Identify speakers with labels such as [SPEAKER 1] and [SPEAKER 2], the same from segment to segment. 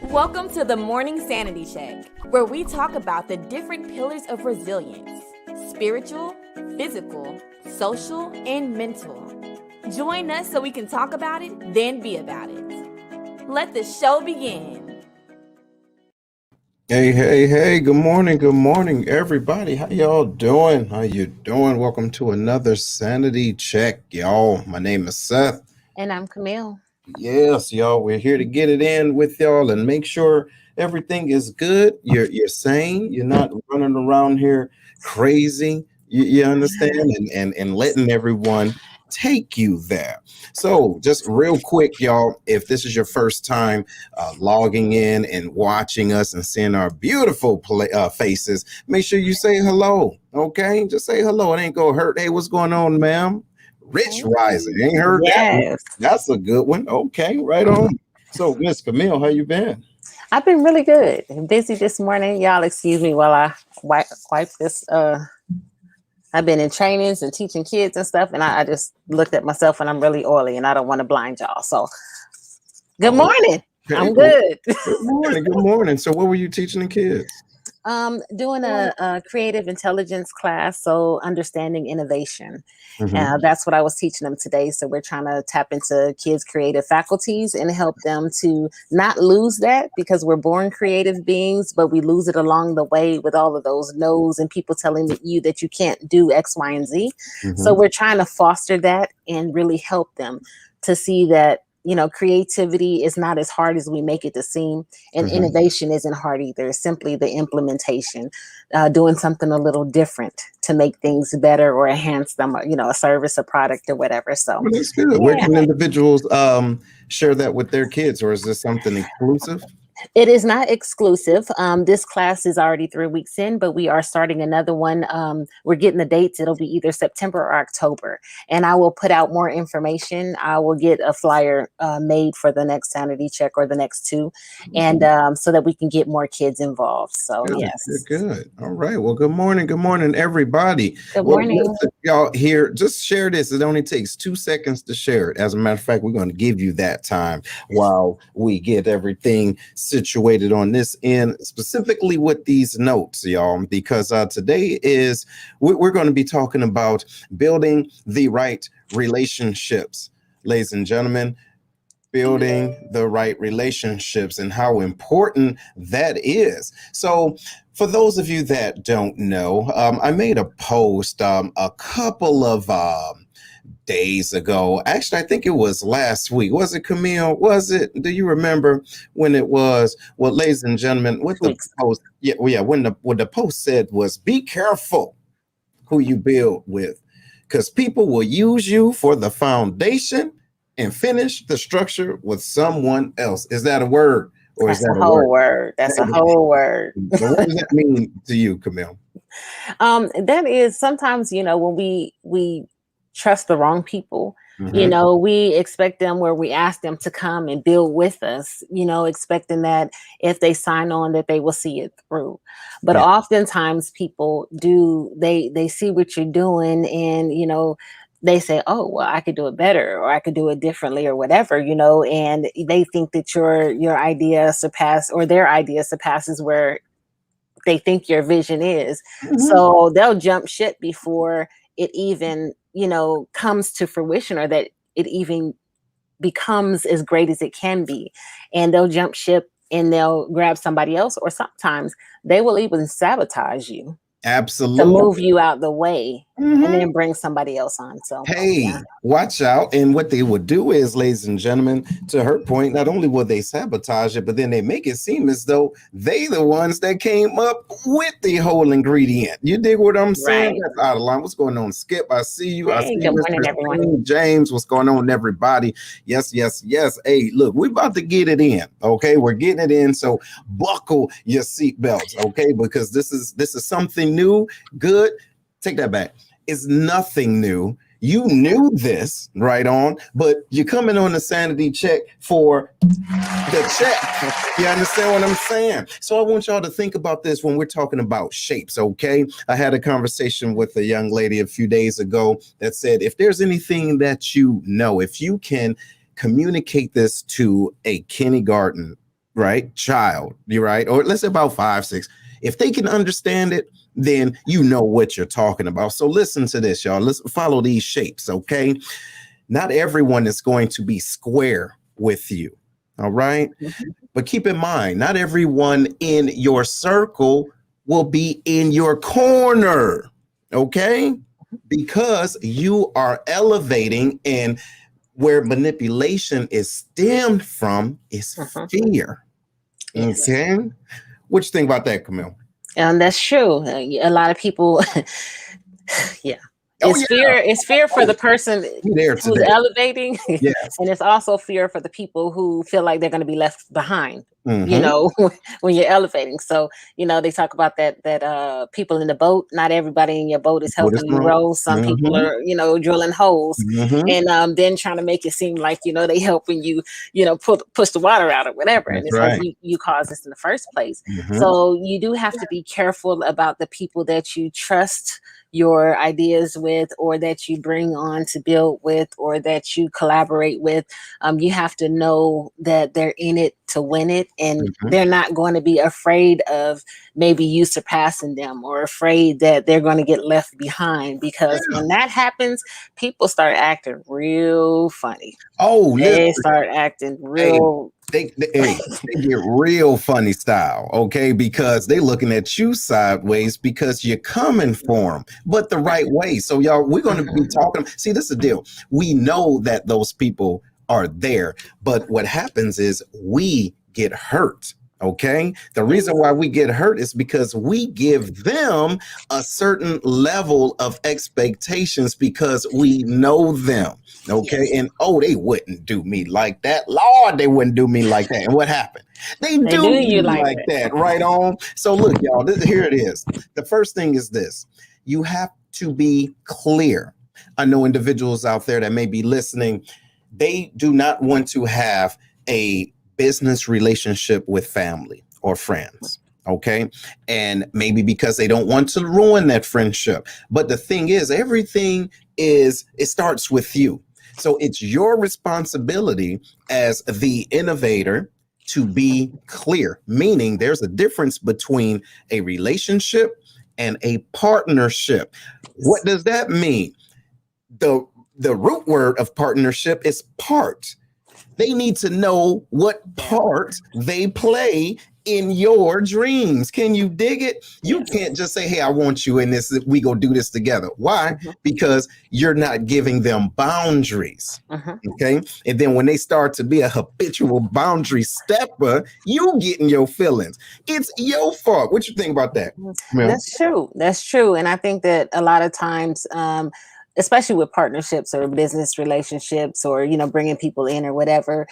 [SPEAKER 1] Welcome to the Morning Sanity Check, where we talk about the different pillars of resilience: spiritual, physical, social, and mental. Join us so we can talk about it, then be about it. Let the show begin.
[SPEAKER 2] Hey, good morning, everybody. How y'all doing? How you doing? Welcome to another Sanity Check, y'all. My name is Seth.
[SPEAKER 3] And I'm Camille.
[SPEAKER 2] Yes, y'all, we're here to get it in with y'all and make sure everything is good. You're sane. You're not running around here crazy. You understand? And letting everyone take you there. So just real quick, y'all, if this is your first time logging in and watching us and seeing our beautiful faces, make sure you say hello. Okay, just say hello. It ain't gonna hurt. Hey, what's going on, ma'am? Rich Rising. Ain't heard that one.
[SPEAKER 3] Yes.
[SPEAKER 2] That's a good one. Okay, right on. So, Miss Camille, how you been?
[SPEAKER 3] I've been really good. Busy this morning. Y'all excuse me while I wipe this. I've been in trainings and teaching kids and stuff, and I just looked at myself and I'm really oily and I don't want to blind y'all. So good morning.
[SPEAKER 2] Okay,
[SPEAKER 3] I'm good.
[SPEAKER 2] Good morning. Good morning. So, what were you teaching the kids?
[SPEAKER 3] Doing a creative intelligence class, so understanding innovation.
[SPEAKER 2] Mhm.
[SPEAKER 3] That's what I was teaching them today. So we're trying to tap into kids' creative faculties and help them to not lose that, because we're born creative beings, but we lose it along the way with all of those no's and people telling you that you can't do X, Y, and Z. So
[SPEAKER 2] Mhm.
[SPEAKER 3] we're trying to foster that and really help them to see that, creativity is not as hard as we make it to seem, and
[SPEAKER 2] Mhm.
[SPEAKER 3] innovation isn't hard either. It's simply the implementation, doing something a little different to make things better or enhance them, a service, a product, or whatever. So,
[SPEAKER 2] Well, that's good. Where
[SPEAKER 3] yeah.
[SPEAKER 2] can individuals share that with their kids, or is this something exclusive?
[SPEAKER 3] It is not exclusive. This class is already 3 weeks in, but we are starting another one. We're getting the dates. It'll be either September or October. And I will put out more information. I will get a flyer made for the next Sanity Check or the next two, and so that we can get more kids involved. So,
[SPEAKER 2] Good, good,
[SPEAKER 3] yes.
[SPEAKER 2] good. All right. Well, good morning, everybody.
[SPEAKER 3] Good
[SPEAKER 2] Well,
[SPEAKER 3] morning.
[SPEAKER 2] listen, y'all here, just share this. It only takes 2 seconds to share it. As a matter of fact, we're going to give you that time while we get everything situated on this end, specifically with these notes, y'all, because today is we're going to be talking about building the right relationships, ladies and gentlemen, building the right relationships and how important that is. So, for those of you that don't know, I made a post a couple of days ago. Actually, I think it was last week. Was it, Camille? Was it? Do you remember when it was? Well, ladies and gentlemen, what the
[SPEAKER 3] Weeks.
[SPEAKER 2] post? Yeah, well, yeah. When the what the post said was, "Be careful who you build with, because people will use you for the foundation and finish the structure with someone else." Is that a word, or is
[SPEAKER 3] That's a
[SPEAKER 2] that a
[SPEAKER 3] whole
[SPEAKER 2] word?
[SPEAKER 3] word. That's a whole word.
[SPEAKER 2] Now, what does that mean to you, Camille?
[SPEAKER 3] That is sometimes, when we trust the wrong people,
[SPEAKER 2] Mhm.
[SPEAKER 3] we expect them, where we ask them to come and build with us, expecting that if they sign on that they will see it through. But
[SPEAKER 2] Yeah,
[SPEAKER 3] oftentimes people do, they see what you're doing, and they say, oh, well, I could do it better, or I could do it differently, or whatever, and they think that your idea surpass, or their idea surpasses where they think your vision is.
[SPEAKER 2] mhm.
[SPEAKER 3] So they'll jump ship before it even, comes to fruition, or that it even becomes as great as it can be. And they'll jump ship and they'll grab somebody else, or sometimes they will even sabotage you to move
[SPEAKER 2] Absolutely.
[SPEAKER 3] you out the way and
[SPEAKER 2] Mhm.
[SPEAKER 3] then bring somebody else on. So, yeah.
[SPEAKER 2] Hey, watch out. And what they would do is, ladies and gentlemen, to her point, not only will they sabotage it, but then they make it seem as though they the ones that came up with the whole ingredient. You dig what I'm saying?
[SPEAKER 3] Right.
[SPEAKER 2] That's out of line. What's going on, Skip? I see you. I
[SPEAKER 3] Hey,
[SPEAKER 2] see
[SPEAKER 3] good
[SPEAKER 2] Mr.
[SPEAKER 3] morning, everyone.
[SPEAKER 2] King James. What's going on, everybody? Yes, yes, yes. Hey, look, we're about to get it in. Okay, we're getting it in. So buckle your seatbelts, okay? Because this is something new, good. Take that back. It's nothing new. You knew this, right on, but you're coming on the sanity check for the check. You understand what I'm saying? So I want y'all to think about this when we're talking about shapes, okay? I had a conversation with a young lady a few days ago that said, if there's anything that you know, if you can communicate this to a kindergarten, right? Child, you're right. Or let's say about 5, 6. If they can understand it, then you know what you're talking about. So listen to this, y'all. Let's follow these shapes, okay? Not everyone is going to be square with you. All right.
[SPEAKER 3] Mhm.
[SPEAKER 2] But keep in mind, not everyone in your circle will be in your corner. Okay. Because you are elevating, and where manipulation is stemmed from is
[SPEAKER 3] Mhm.
[SPEAKER 2] fear.
[SPEAKER 3] Yes.
[SPEAKER 2] Okay. What you think about that, Camille?
[SPEAKER 3] And that's true. A lot of people, yeah.
[SPEAKER 2] Oh,
[SPEAKER 3] It's
[SPEAKER 2] yeah.
[SPEAKER 3] fear. It's fear for
[SPEAKER 2] Oh,
[SPEAKER 3] the person
[SPEAKER 2] you there
[SPEAKER 3] who's
[SPEAKER 2] today.
[SPEAKER 3] elevating,
[SPEAKER 2] Yes.
[SPEAKER 3] and it's also fear for the people who feel like they're going to be left behind. You
[SPEAKER 2] Mm-hmm.
[SPEAKER 3] know, when you're elevating. So they talk about that people in the boat. Not everybody in your boat is
[SPEAKER 2] What is
[SPEAKER 3] helping you
[SPEAKER 2] wrong?
[SPEAKER 3] row. Some people
[SPEAKER 2] Mm-hmm.
[SPEAKER 3] are drilling holes,
[SPEAKER 2] Mm-hmm.
[SPEAKER 3] and then trying to make it seem like they helping you push the water out or whatever. And
[SPEAKER 2] That's
[SPEAKER 3] it's like
[SPEAKER 2] right.
[SPEAKER 3] you caused this in the first place.
[SPEAKER 2] Mm-hmm.
[SPEAKER 3] So you do have to be careful about the people that you trust your ideas with, or that you bring on to build with, or that you collaborate with. You have to know that they're in it to win it, and
[SPEAKER 2] Mm-hmm.
[SPEAKER 3] they're not going to be afraid of maybe you surpassing them, or afraid that they're going to get left behind, because
[SPEAKER 2] Yeah.
[SPEAKER 3] when that happens, people start acting real funny.
[SPEAKER 2] Oh, listen.
[SPEAKER 3] They start acting
[SPEAKER 2] Hey,
[SPEAKER 3] real.
[SPEAKER 2] they get real funny style, okay? Because they looking at you sideways because you're coming for them, but the right way. So, y'all, we're going to be
[SPEAKER 3] Mhm.
[SPEAKER 2] talking. See, this is the deal. We know that those people are there, but what happens is we get hurt. Okay. The reason why we get hurt is because we give them a certain level of expectations because we know them. Okay.
[SPEAKER 3] Yes,
[SPEAKER 2] And oh, they wouldn't do me like that. Lord, they wouldn't do me like that. And what happened? They
[SPEAKER 3] they
[SPEAKER 2] do
[SPEAKER 3] do you
[SPEAKER 2] me
[SPEAKER 3] like
[SPEAKER 2] like
[SPEAKER 3] that.
[SPEAKER 2] that. Right on. So look, y'all, here it is. The first thing is this: you have to be clear. I know individuals out there that may be listening, they do not want to have a business relationship with family or friends. Okay. And maybe because they don't want to ruin that friendship. But the thing is, it starts with you. So it's your responsibility as the innovator to be clear, meaning there's a difference between a relationship and a partnership. What does that mean? The the root word of partnership is part. They need to know what
[SPEAKER 3] Yeah.
[SPEAKER 2] part they play in your dreams. Can you dig it? You
[SPEAKER 3] Yes.
[SPEAKER 2] can't just say, hey, I want you in this. We go do this together. Why?
[SPEAKER 3] Mhm.
[SPEAKER 2] Because you're not giving them boundaries.
[SPEAKER 3] Mhm.
[SPEAKER 2] Okay. And then when they start to be a habitual boundary stepper, you get in your feelings. It's your fault. What you think about that, Mel?
[SPEAKER 3] That's true. That's true. And I think that a lot of times, especially with partnerships or business relationships, or bringing people in or whatever,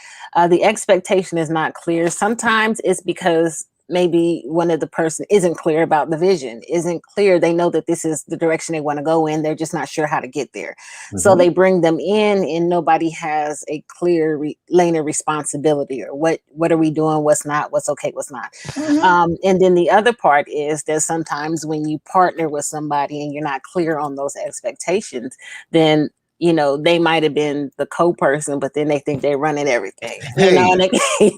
[SPEAKER 3] the expectation is not clear. Sometimes it's because maybe one of the person isn't clear about the vision, isn't clear. They know that this is the direction they want to go in. They're just not sure how to get there. So
[SPEAKER 2] Mhm.
[SPEAKER 3] they bring them in, and nobody has a clear lane of responsibility, or what are we doing, what's not, what's okay, what's not.
[SPEAKER 2] Mhm.
[SPEAKER 3] And then the other part is that sometimes when you partner with somebody and you're not clear on those expectations, then they might have been the co-person, but then they think they're running everything.
[SPEAKER 2] Hey,
[SPEAKER 3] And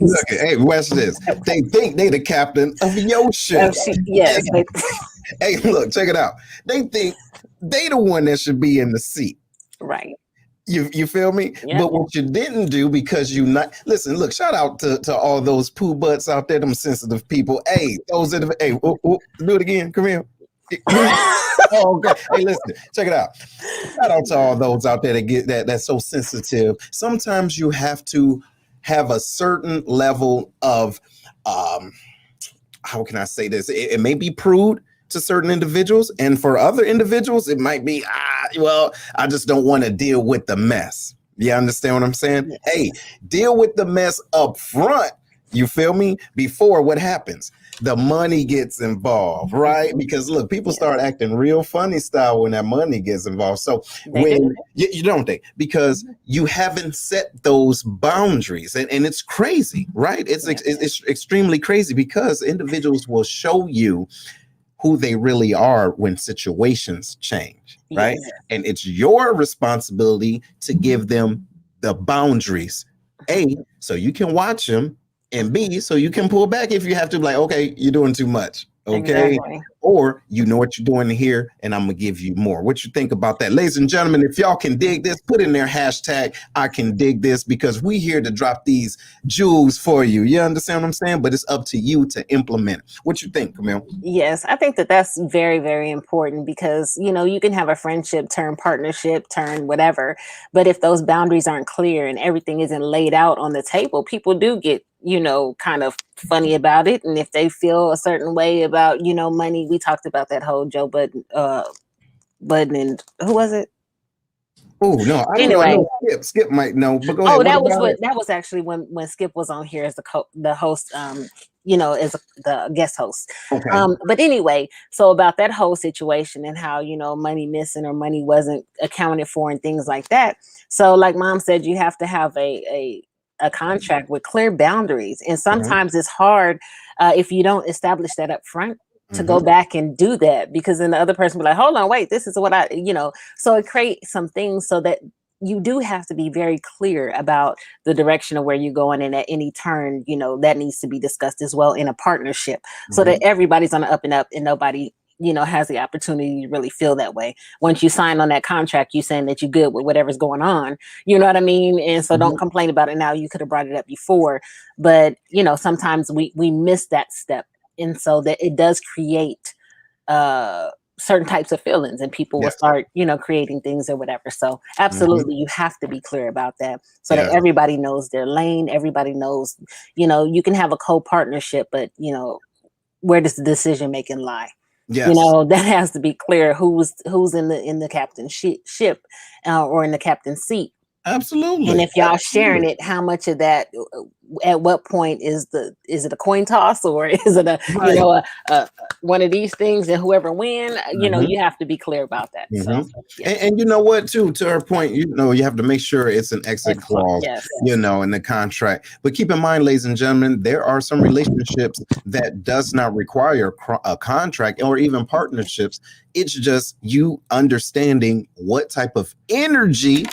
[SPEAKER 2] look, hey, watch this. They think they the captain of your ship.
[SPEAKER 3] yes, they,
[SPEAKER 2] Hey, look, check it out. They think they the one that should be in the seat.
[SPEAKER 3] right.
[SPEAKER 2] You feel me?
[SPEAKER 3] Yeah.
[SPEAKER 2] But what you didn't do because you not listen, look, shout out to all those poo butts out there, them sensitive people. Hey, those are the do it again. Come here. Oh, okay. Hey, listen, check it out. Shout out to all those out there that get that's so sensitive. Sometimes you have to have a certain level of how can I say this? It may be prude to certain individuals, and for other individuals, it might be well, I just don't want to deal with the mess. You understand what I'm saying?
[SPEAKER 3] Yes.
[SPEAKER 2] Hey, deal with the mess up front. You feel me? Before what happens? The money gets involved, right? Because look, people start acting real funny style when that money gets involved. So
[SPEAKER 3] They do.
[SPEAKER 2] when you don't think because you haven't set those boundaries, and it's crazy, right? It's extremely crazy because individuals will show you who they really are when situations change, right?
[SPEAKER 3] Yes.
[SPEAKER 2] And it's your responsibility to give them the boundaries, so you can watch them and B, so you can pull back if you have to, like, okay, you're doing too much. Okay.
[SPEAKER 3] Exactly.
[SPEAKER 2] Or you know what you're doing here, and I'm gonna give you more. What you think about that? Ladies and gentlemen, if y'all can dig this, put in their hashtag I can dig this, because we here to drop these jewels for you. You understand what I'm saying? But it's up to you to implement. What you think, Camille?
[SPEAKER 3] Yes, I think that that's very, very important because, you know, you can have a friendship turn partnership, turn whatever. But if those boundaries aren't clear and everything isn't laid out on the table, people do get, you know, kind of funny about it. And if they feel a certain way about, you know, money, we talked about that whole Joe Budden and who was it?
[SPEAKER 2] Oh no, I don't know.
[SPEAKER 3] Anyway.
[SPEAKER 2] Skip might know, but go ahead.
[SPEAKER 3] Oh, that was actually when Skip was on here as the host, you know, as the guest host.
[SPEAKER 2] Okay.
[SPEAKER 3] But anyway, so about that whole situation and how, you know, money missing or money wasn't accounted for and things like that. So like Mom said, you have to have a contract with clear boundaries. And sometimes it's hard if you don't establish that up front to go back and do that, because then the other person will be like, hold on, wait, this is what I, you know, so it creates some things so that you do have to be very clear about the direction of where you're going. And at any turn, you know, that needs to be discussed as well in a partnership so that everybody's on the up and up and nobody, you know, has the opportunity to really feel that way. Once you sign on that contract, you saying that you're good with whatever's going on, you know what I mean? And so don't complain about it now. You could have brought it up before, but you know, sometimes we miss that step. And so that it does create certain types of feelings and people will start, you know, creating things or whatever. So absolutely, you have to be clear about that so that everybody knows their lane. Everybody knows, you know, you can have a co-partnership, but you know, where does the decision making lie? Yes. You know, that has to be clear who's in the captain's ship or in the captain's seat.
[SPEAKER 2] Absolutely.
[SPEAKER 3] And if y'all sharing it, how much of that, at what point is it a coin toss or is it you know, one of these things and whoever win, you know, you have to be clear about that. So,
[SPEAKER 2] and you know what, too, to her point, you know, you have to make sure it's an exit clause, you know, in the contract. But keep in mind, ladies and gentlemen, there are some relationships that does not require a contract or even partnerships. It's just you understanding what type of energy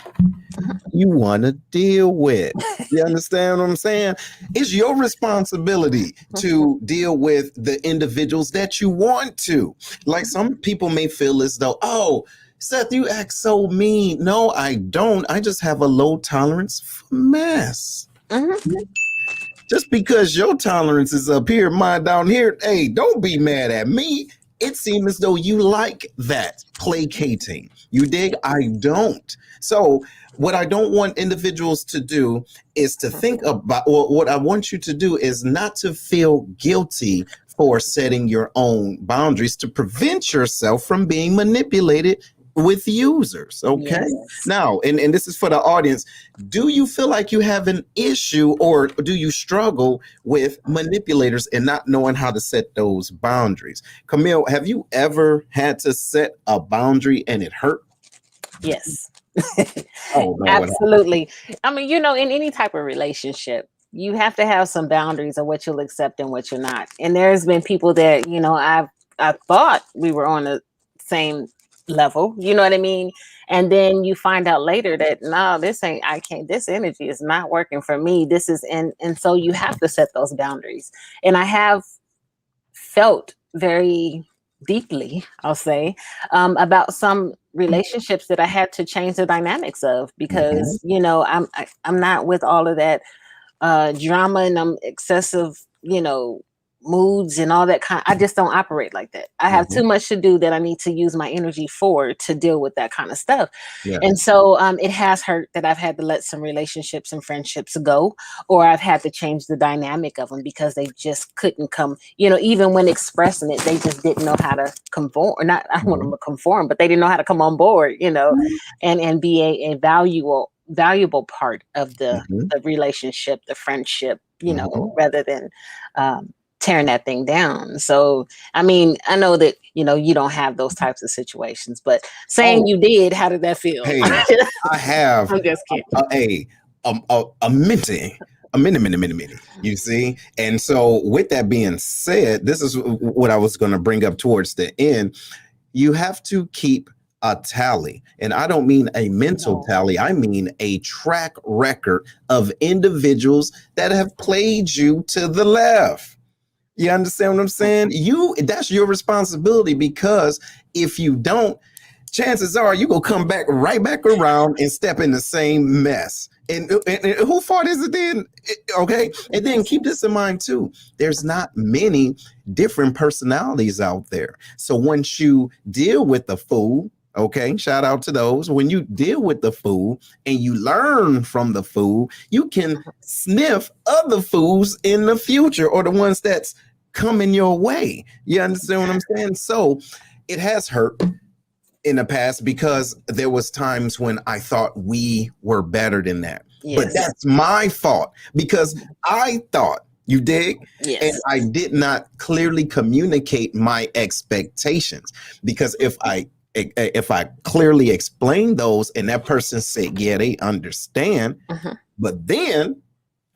[SPEAKER 2] you want to deal with. You understand what I'm saying? It's your responsibility to deal with the individuals that you want to. Like some people may feel as though, oh, Seth, you act so mean. No, I don't. I just have a low tolerance for mess. Just because your tolerance is up here, mine down here, hey, don't be mad at me. It seems as though you like that placating. You dig? I don't. So what I don't want individuals to do is to think about, or what I want you to do is not to feel guilty for setting your own boundaries to prevent yourself from being manipulated with users. Okay. Now, and this is for the audience. Do you feel like you have an issue or do you struggle with manipulators and not knowing how to set those boundaries? Camille, have you ever had to set a boundary and it hurt?
[SPEAKER 3] Yes.
[SPEAKER 2] Oh, no,
[SPEAKER 3] absolutely. I mean, you know, in any type of relationship, you have to have some boundaries of what you'll accept and what you're not. And there's been people that, you know, I thought we were on the same level, you know what I mean? And then you find out later that no, this energy is not working for me. This is, and so you have to set those boundaries. And I have felt very deeply, I'll say, about some relationships that I had to change the dynamics of because, you know, I'm not with all of that drama and excessive, you know, moods and all that I just don't operate like that. I have too much to do that I need to use my energy for to deal with that kind of stuff. And so it has hurt that I've had to let some relationships and friendships go, or I've had to change the dynamic of them because they just couldn't come, you know, even when expressing it, they just didn't know how to conform, or not, I don't want them to conform, but they didn't know how to come on board, you know, and be a valuable part of the relationship, the friendship, you know, rather than tearing that thing down. So, I mean, I know that, you know, you don't have those types of situations, but saying you did, how did that feel?
[SPEAKER 2] Hey, I have
[SPEAKER 3] I'm just kidding.
[SPEAKER 2] A mini, you see? And so with that being said, this is what I was going to bring up towards the end. You have to keep a tally. And I don't mean a mental tally, I mean a track record of individuals that have played you to the left. You understand what I'm saying? That's your responsibility, because if you don't, chances are you gonna come back right back around and step in the same mess. And who fault is it then? Okay. And then keep this in mind too. There's not many different personalities out there. So once you deal with the fool, okay, shout out to those. When you deal with the fool and you learn from the fool, you can sniff other fools in the future, or the ones that's coming your way. You understand what I'm saying? So it has hurt in the past, because there was times when I thought we were better than that. Yes. But that's my fault, because I thought, you dig? Yes. And I did not clearly communicate my expectations, because if I clearly explain those and that person said, yeah, they understand, but then,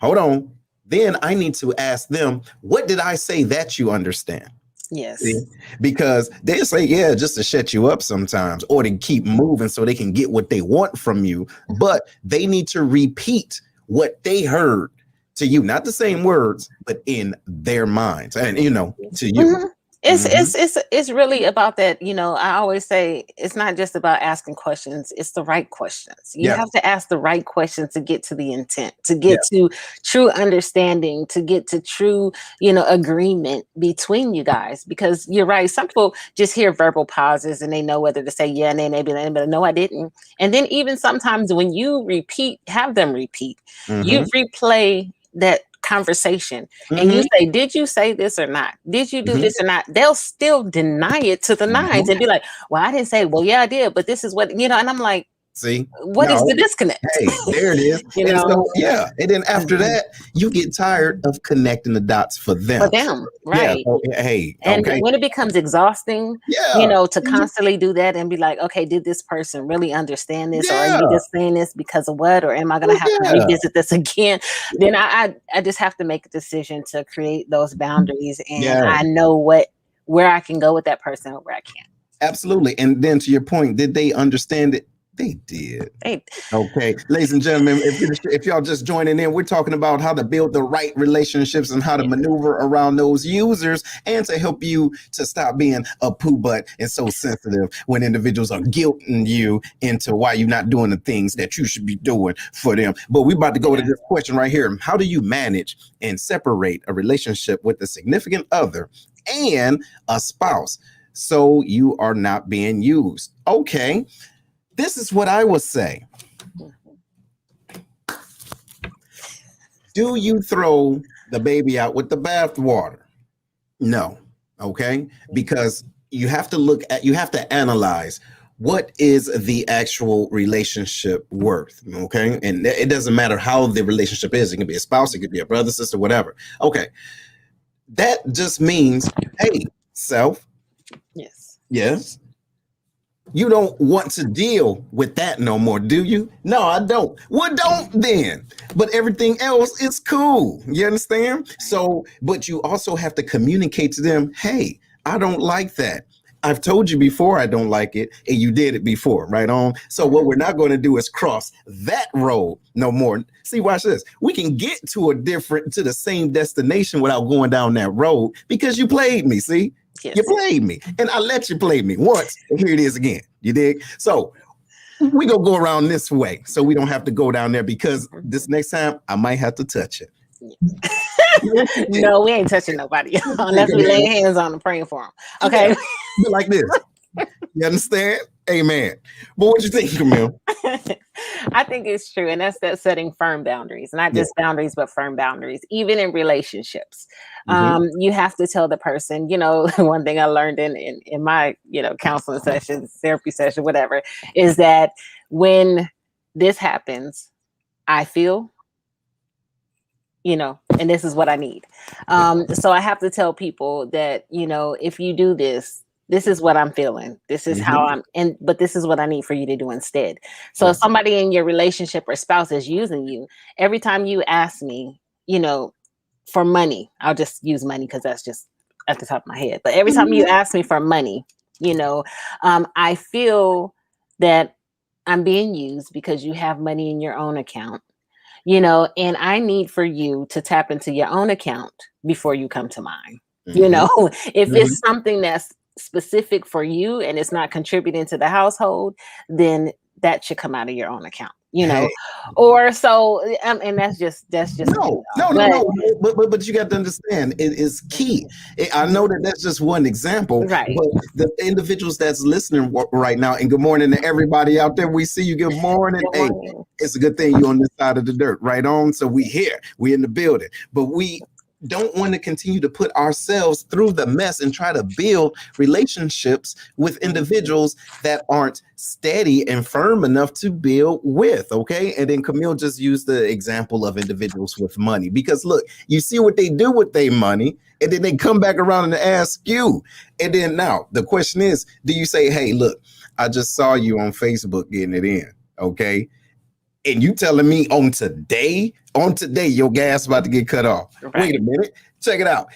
[SPEAKER 2] hold on, then I need to ask them, what did I say that you understand?
[SPEAKER 3] Yes.
[SPEAKER 2] See? Because they say, yeah, just to shut you up sometimes, or to keep moving so they can get what they want from you. But they need to repeat what they heard to you, not the same words, but in their minds, and to you.
[SPEAKER 3] It's really about that. I always say it's not just about asking questions, it's the right questions. You have to ask the right questions to get to the intent, to get to true understanding, to get to true, agreement between you guys. Because you're right, some people just hear verbal pauses and they know whether to say yeah, and then maybe no, I didn't. And then even sometimes when you have them repeat, you replay that conversation and you say, did you say this or not? Did you do this or not? They'll still deny it to the nines and be like, well, I didn't say, well, yeah, I did, but this is what, and I'm like,
[SPEAKER 2] see,
[SPEAKER 3] what is the disconnect?
[SPEAKER 2] Hey, there it is. And then after that, you get tired of connecting the dots for them.
[SPEAKER 3] Right?
[SPEAKER 2] Hey,
[SPEAKER 3] and when it becomes exhausting, to constantly do that and be like, okay, did this person really understand this, or are you just saying this because of what, or am I going to have to revisit this again? Then I just have to make a decision to create those boundaries, and I know where I can go with that person and where I can't.
[SPEAKER 2] Absolutely. And then to your point, did they understand it? They did. Okay, ladies and gentlemen, if y'all just joining in, we're talking about how to build the right relationships and how to maneuver around those users, and to help you to stop being a poo butt and so sensitive when individuals are guilting you into why you're not doing the things that you should be doing for them. But we're about to go to this question right here. How do you manage and separate a relationship with a significant other and a spouse so you are not being used? Okay. This is what I would say. Do you throw the baby out with the bathwater? No. Okay. Because you have to analyze, what is the actual relationship worth? Okay. And it doesn't matter how the relationship is. It can be a spouse, it could be a brother, sister, whatever. Okay. That just means, hey, self. Yes. You don't want to deal with that no more, do you? No, I don't. Well, don't then. But everything else is cool. You understand? So, but you also have to communicate to them, hey, I don't like that. I've told you before I don't like it, and you did it before, right on? So what we're not going to do is cross that road no more. See, watch this. We can get to the same destination without going down that road, because you played me, see? Yes. You played me, and I let you play me once, and here it is again. You dig? So we gonna go around this way, so we don't have to go down there, because this next time I might have to touch it.
[SPEAKER 3] No, we ain't touching nobody unless we lay hands on them praying for them. Okay,
[SPEAKER 2] like this. You understand? Amen. But what you think, Camille?
[SPEAKER 3] I think it's true, and that's that setting firm boundaries, not just boundaries, but firm boundaries, even in relationships. You have to tell the person, one thing I learned in my, counseling sessions, therapy session, whatever, is that when this happens, I feel, and this is what I need. So I have to tell people that, if you do this, this is what I'm feeling. This is how but this is what I need for you to do instead. So if somebody in your relationship or spouse is using you, every time you ask me, for money, I'll just use money because that's just at the top of my head. But every time you ask me for money, You know, I feel that I'm being used because you have money in your own account, and I need for you to tap into your own account before you come to mine.
[SPEAKER 2] Mhm.
[SPEAKER 3] If
[SPEAKER 2] Mhm.
[SPEAKER 3] it's something that's specific for you and it's not contributing to the household, then that should come out of your own account,
[SPEAKER 2] Hey,
[SPEAKER 3] or so. And that's just me,
[SPEAKER 2] no,
[SPEAKER 3] y'all.
[SPEAKER 2] no, no,
[SPEAKER 3] But
[SPEAKER 2] no. But you got to understand, it is key. I know that that's just one example,
[SPEAKER 3] right,
[SPEAKER 2] but the individuals that's listening right now, and good morning to everybody out there. We see you. Good morning.
[SPEAKER 3] good
[SPEAKER 2] Hey,
[SPEAKER 3] morning.
[SPEAKER 2] it's a good thing you on this side of the dirt, right on. So we here, we in the building, but we don't want to continue to put ourselves through the mess and try to build relationships with individuals that aren't steady and firm enough to build with. Okay. And then Camille just used the example of individuals with money because look, you see what they do with their money, and then they come back around and ask you. And then now the question is, do you say, hey, look, I just saw you on Facebook getting it in? Okay. And you telling me on today, your gas about to get cut off.
[SPEAKER 3] Right.
[SPEAKER 2] Wait a minute. Check it out.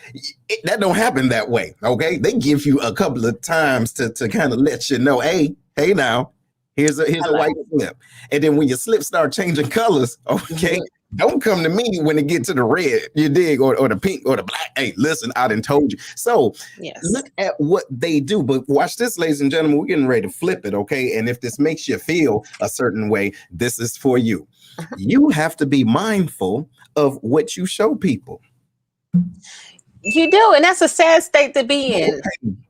[SPEAKER 2] That don't happen that way. Okay. They give you a couple of times to kind of let you know, hey now, here's a white slip. And then when your slips start changing colors, okay, don't come to me when it get to the red, you dig, or the pink or the black. Hey, listen, I done told you. So
[SPEAKER 3] Yes.
[SPEAKER 2] look at what they do. But watch this, ladies and gentlemen, we're getting ready to flip it, okay? And if this makes you feel a certain way, this is for you. You have to be mindful of what you show people.
[SPEAKER 3] You do, and that's a sad state to be in.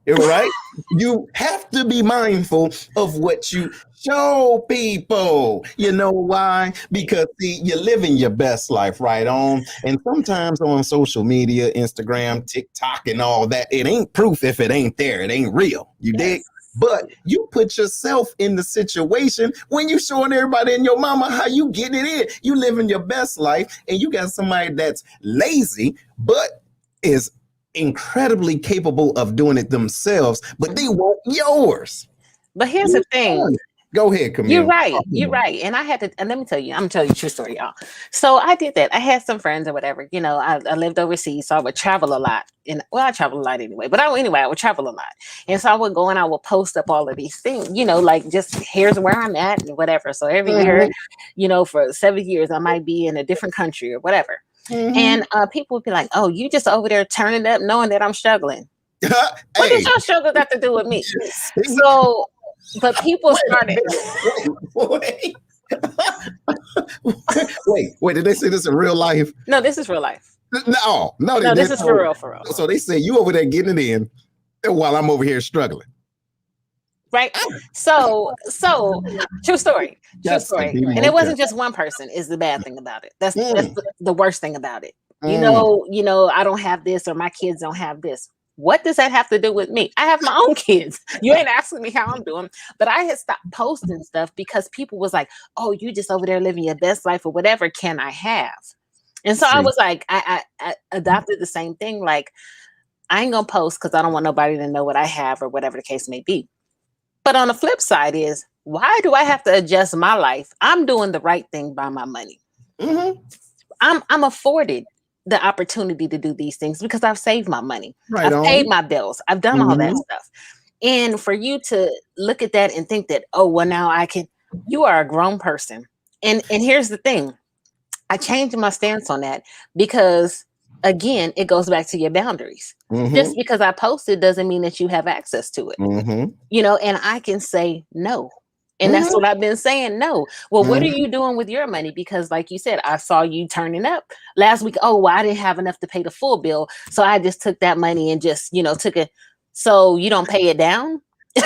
[SPEAKER 2] Right? You have to be mindful of what you show people. You know why? Because see, you're living your best life right on. And sometimes on social media, Instagram, TikTok, and all that, it ain't proof if it ain't there. It ain't real. You dig? But you put yourself in the situation when you showing everybody and your mama how you getting it in. You living your best life, and you got somebody that's lazy, but is incredibly capable of doing it themselves, but they want yours.
[SPEAKER 3] But here's the thing.
[SPEAKER 2] Go ahead, Camille.
[SPEAKER 3] You're right. You're right. And I had to, and let me tell you, I'm gonna tell you a true story, y'all. So I did that. I had some friends or whatever, I lived overseas, so I would travel a lot. And I travel a lot anyway, but I would travel a lot. And so I would go and I would post up all of these things, like just here's where I'm at and whatever. So every year, for 7 years, I might be in a different country or whatever. And people would be like, oh, you just over there turning up knowing that I'm struggling. What does your struggle got to do with me? So, but people started.
[SPEAKER 2] Wait, did they say this in real life?
[SPEAKER 3] No, this is real life.
[SPEAKER 2] No,
[SPEAKER 3] this is for real, for real.
[SPEAKER 2] So they say you over there getting it in while I'm over here struggling.
[SPEAKER 3] Right. So true story. And it wasn't just one person is the bad thing about it. That's the worst thing about it. I don't have this, or my kids don't have this. What does that have to do with me? I have my own kids. You ain't asking me how I'm doing, but I had stopped posting stuff because people was like, oh, you just over there living your best life or whatever can I have? And so I was like, I adopted the same thing. Like, I ain't gonna post because I don't want nobody to know what I have or whatever the case may be. But on the flip side is, why do I have to adjust my life? I'm doing the right thing by my money. I'm afforded the opportunity to do these things because I've saved my money. I've paid my bills. I've done all that stuff. And for you to look at that and think that, oh, well, now I can, you are a grown person. And here's the thing. I changed my stance on that because, again, it goes back to your boundaries. Just because I posted doesn't mean that you have access to it. And I can say no. And that's what I've been saying. No. Well, what are you doing with your money? Because like you said, I saw you turning up last week. Oh, well, I didn't have enough to pay the full bill. So I just took that money and just, took it. So you don't pay it down.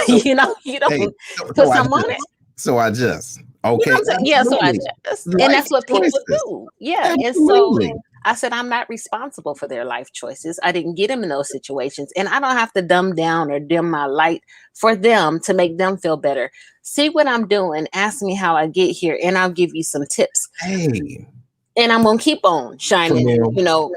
[SPEAKER 3] You don't put some on it.
[SPEAKER 2] So I just, okay.
[SPEAKER 3] So I just, and that's what people do. Yeah.
[SPEAKER 2] Absolutely.
[SPEAKER 3] And so I said, I'm not responsible for their life choices. I didn't get them in those situations. And I don't have to dumb down or dim my light for them to make them feel better. See what I'm doing. Ask me how I get here, and I'll give you some tips.
[SPEAKER 2] Hey.
[SPEAKER 3] And I'm going to keep on shining,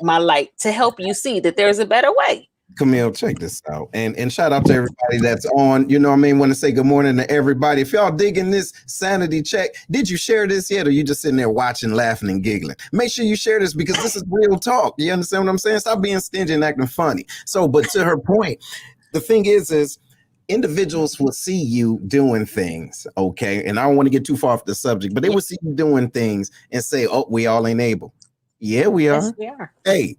[SPEAKER 3] my light to help you see that there's a better way.
[SPEAKER 2] Camille, check this out. And shout out to everybody that's on. Want to say good morning to everybody. If y'all digging this sanity check, did you share this yet? Or you just sitting there watching, laughing, and giggling? Make sure you share this because this is real talk. You understand what I'm saying? Stop being stingy and acting funny. So, but to her point, the thing is individuals will see you doing things, okay? And I don't want to get too far off the subject, but they will see you doing things and say, oh, we all ain't able. Yeah, we are.
[SPEAKER 3] Yes, we are.
[SPEAKER 2] Hey,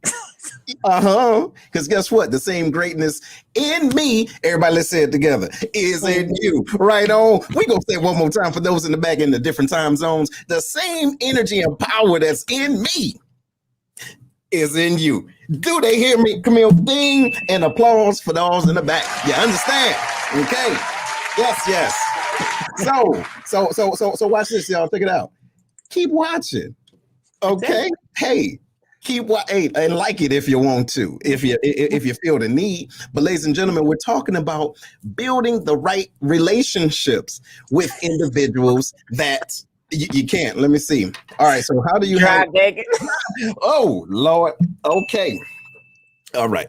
[SPEAKER 2] because guess what? The same greatness in me, everybody let's say it together, is in you. Right on. We gonna say it one more time for those in the back in the different time zones. The same energy and power that's in me is in you. Do they hear me? Come here, ding, and applause for those in the back. You understand? Okay. Yes. So watch this, y'all. Check it out. Keep watching. Okay. Hey, and like it if you want to, if you feel the need. But ladies and gentlemen, we're talking about building the right relationships with individuals that you can't. Let me see. All right. So how do you have? Oh Lord. Okay. All right.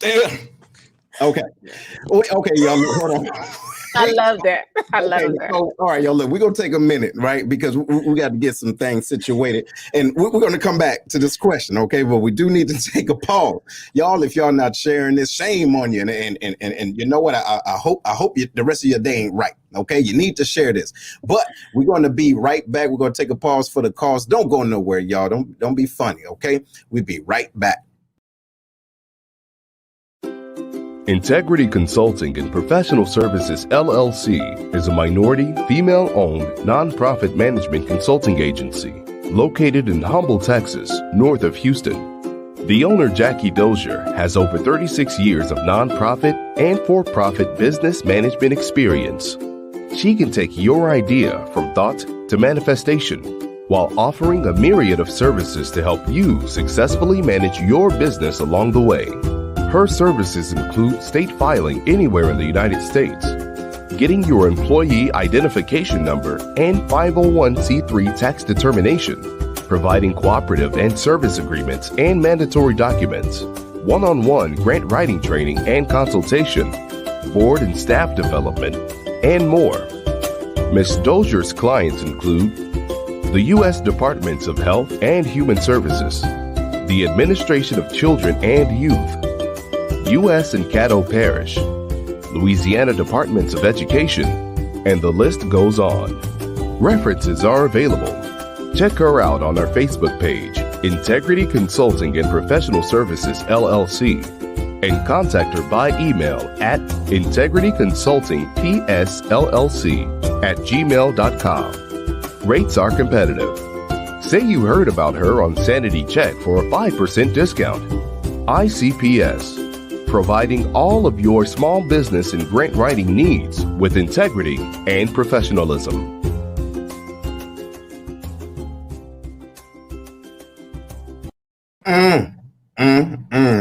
[SPEAKER 2] Okay. Okay, y'all. Hold on.
[SPEAKER 3] I love that. I love that.
[SPEAKER 2] So, all right, y'all. Look, we're gonna take a minute, right? Because we got to get some things situated, and we're gonna come back to this question, okay? But we do need to take a pause, y'all. If y'all not sharing this, shame on you. And you know what? I hope the rest of your day ain't right. Okay, you need to share this. But we're going to be right back. We're going to take a pause for the cause. Don't go nowhere, y'all. Don't be funny. Okay, we'll be right back.
[SPEAKER 4] Integrity Consulting and Professional Services, LLC, is a minority, female-owned, nonprofit management consulting agency located in Humble, Texas, north of Houston. The owner, Jackie Dozier, has over 36 years of nonprofit and for-profit business management experience. She can take your idea from thought to manifestation while offering a myriad of services to help you successfully manage your business along the way. Her services include state filing anywhere in the United States, getting your employee identification number and 501c3 tax determination, providing cooperative and service agreements and mandatory documents, one-on-one grant writing training and consultation, board and staff development, and more. Ms. Dozier's clients include the U.S. Departments of Health and Human Services, the Administration of Children and Youth, U.S. and Caddo Parish, Louisiana Departments of Education, and the list goes on. References are available. Check her out on our Facebook page, Integrity Consulting and Professional Services, LLC, and contact her by email at integrityconsultingpsllc@gmail.com. Rates are competitive. Say you heard about her on Sanity Check for a 5% discount. ICPS, providing all of your small business and grant writing needs with integrity and professionalism.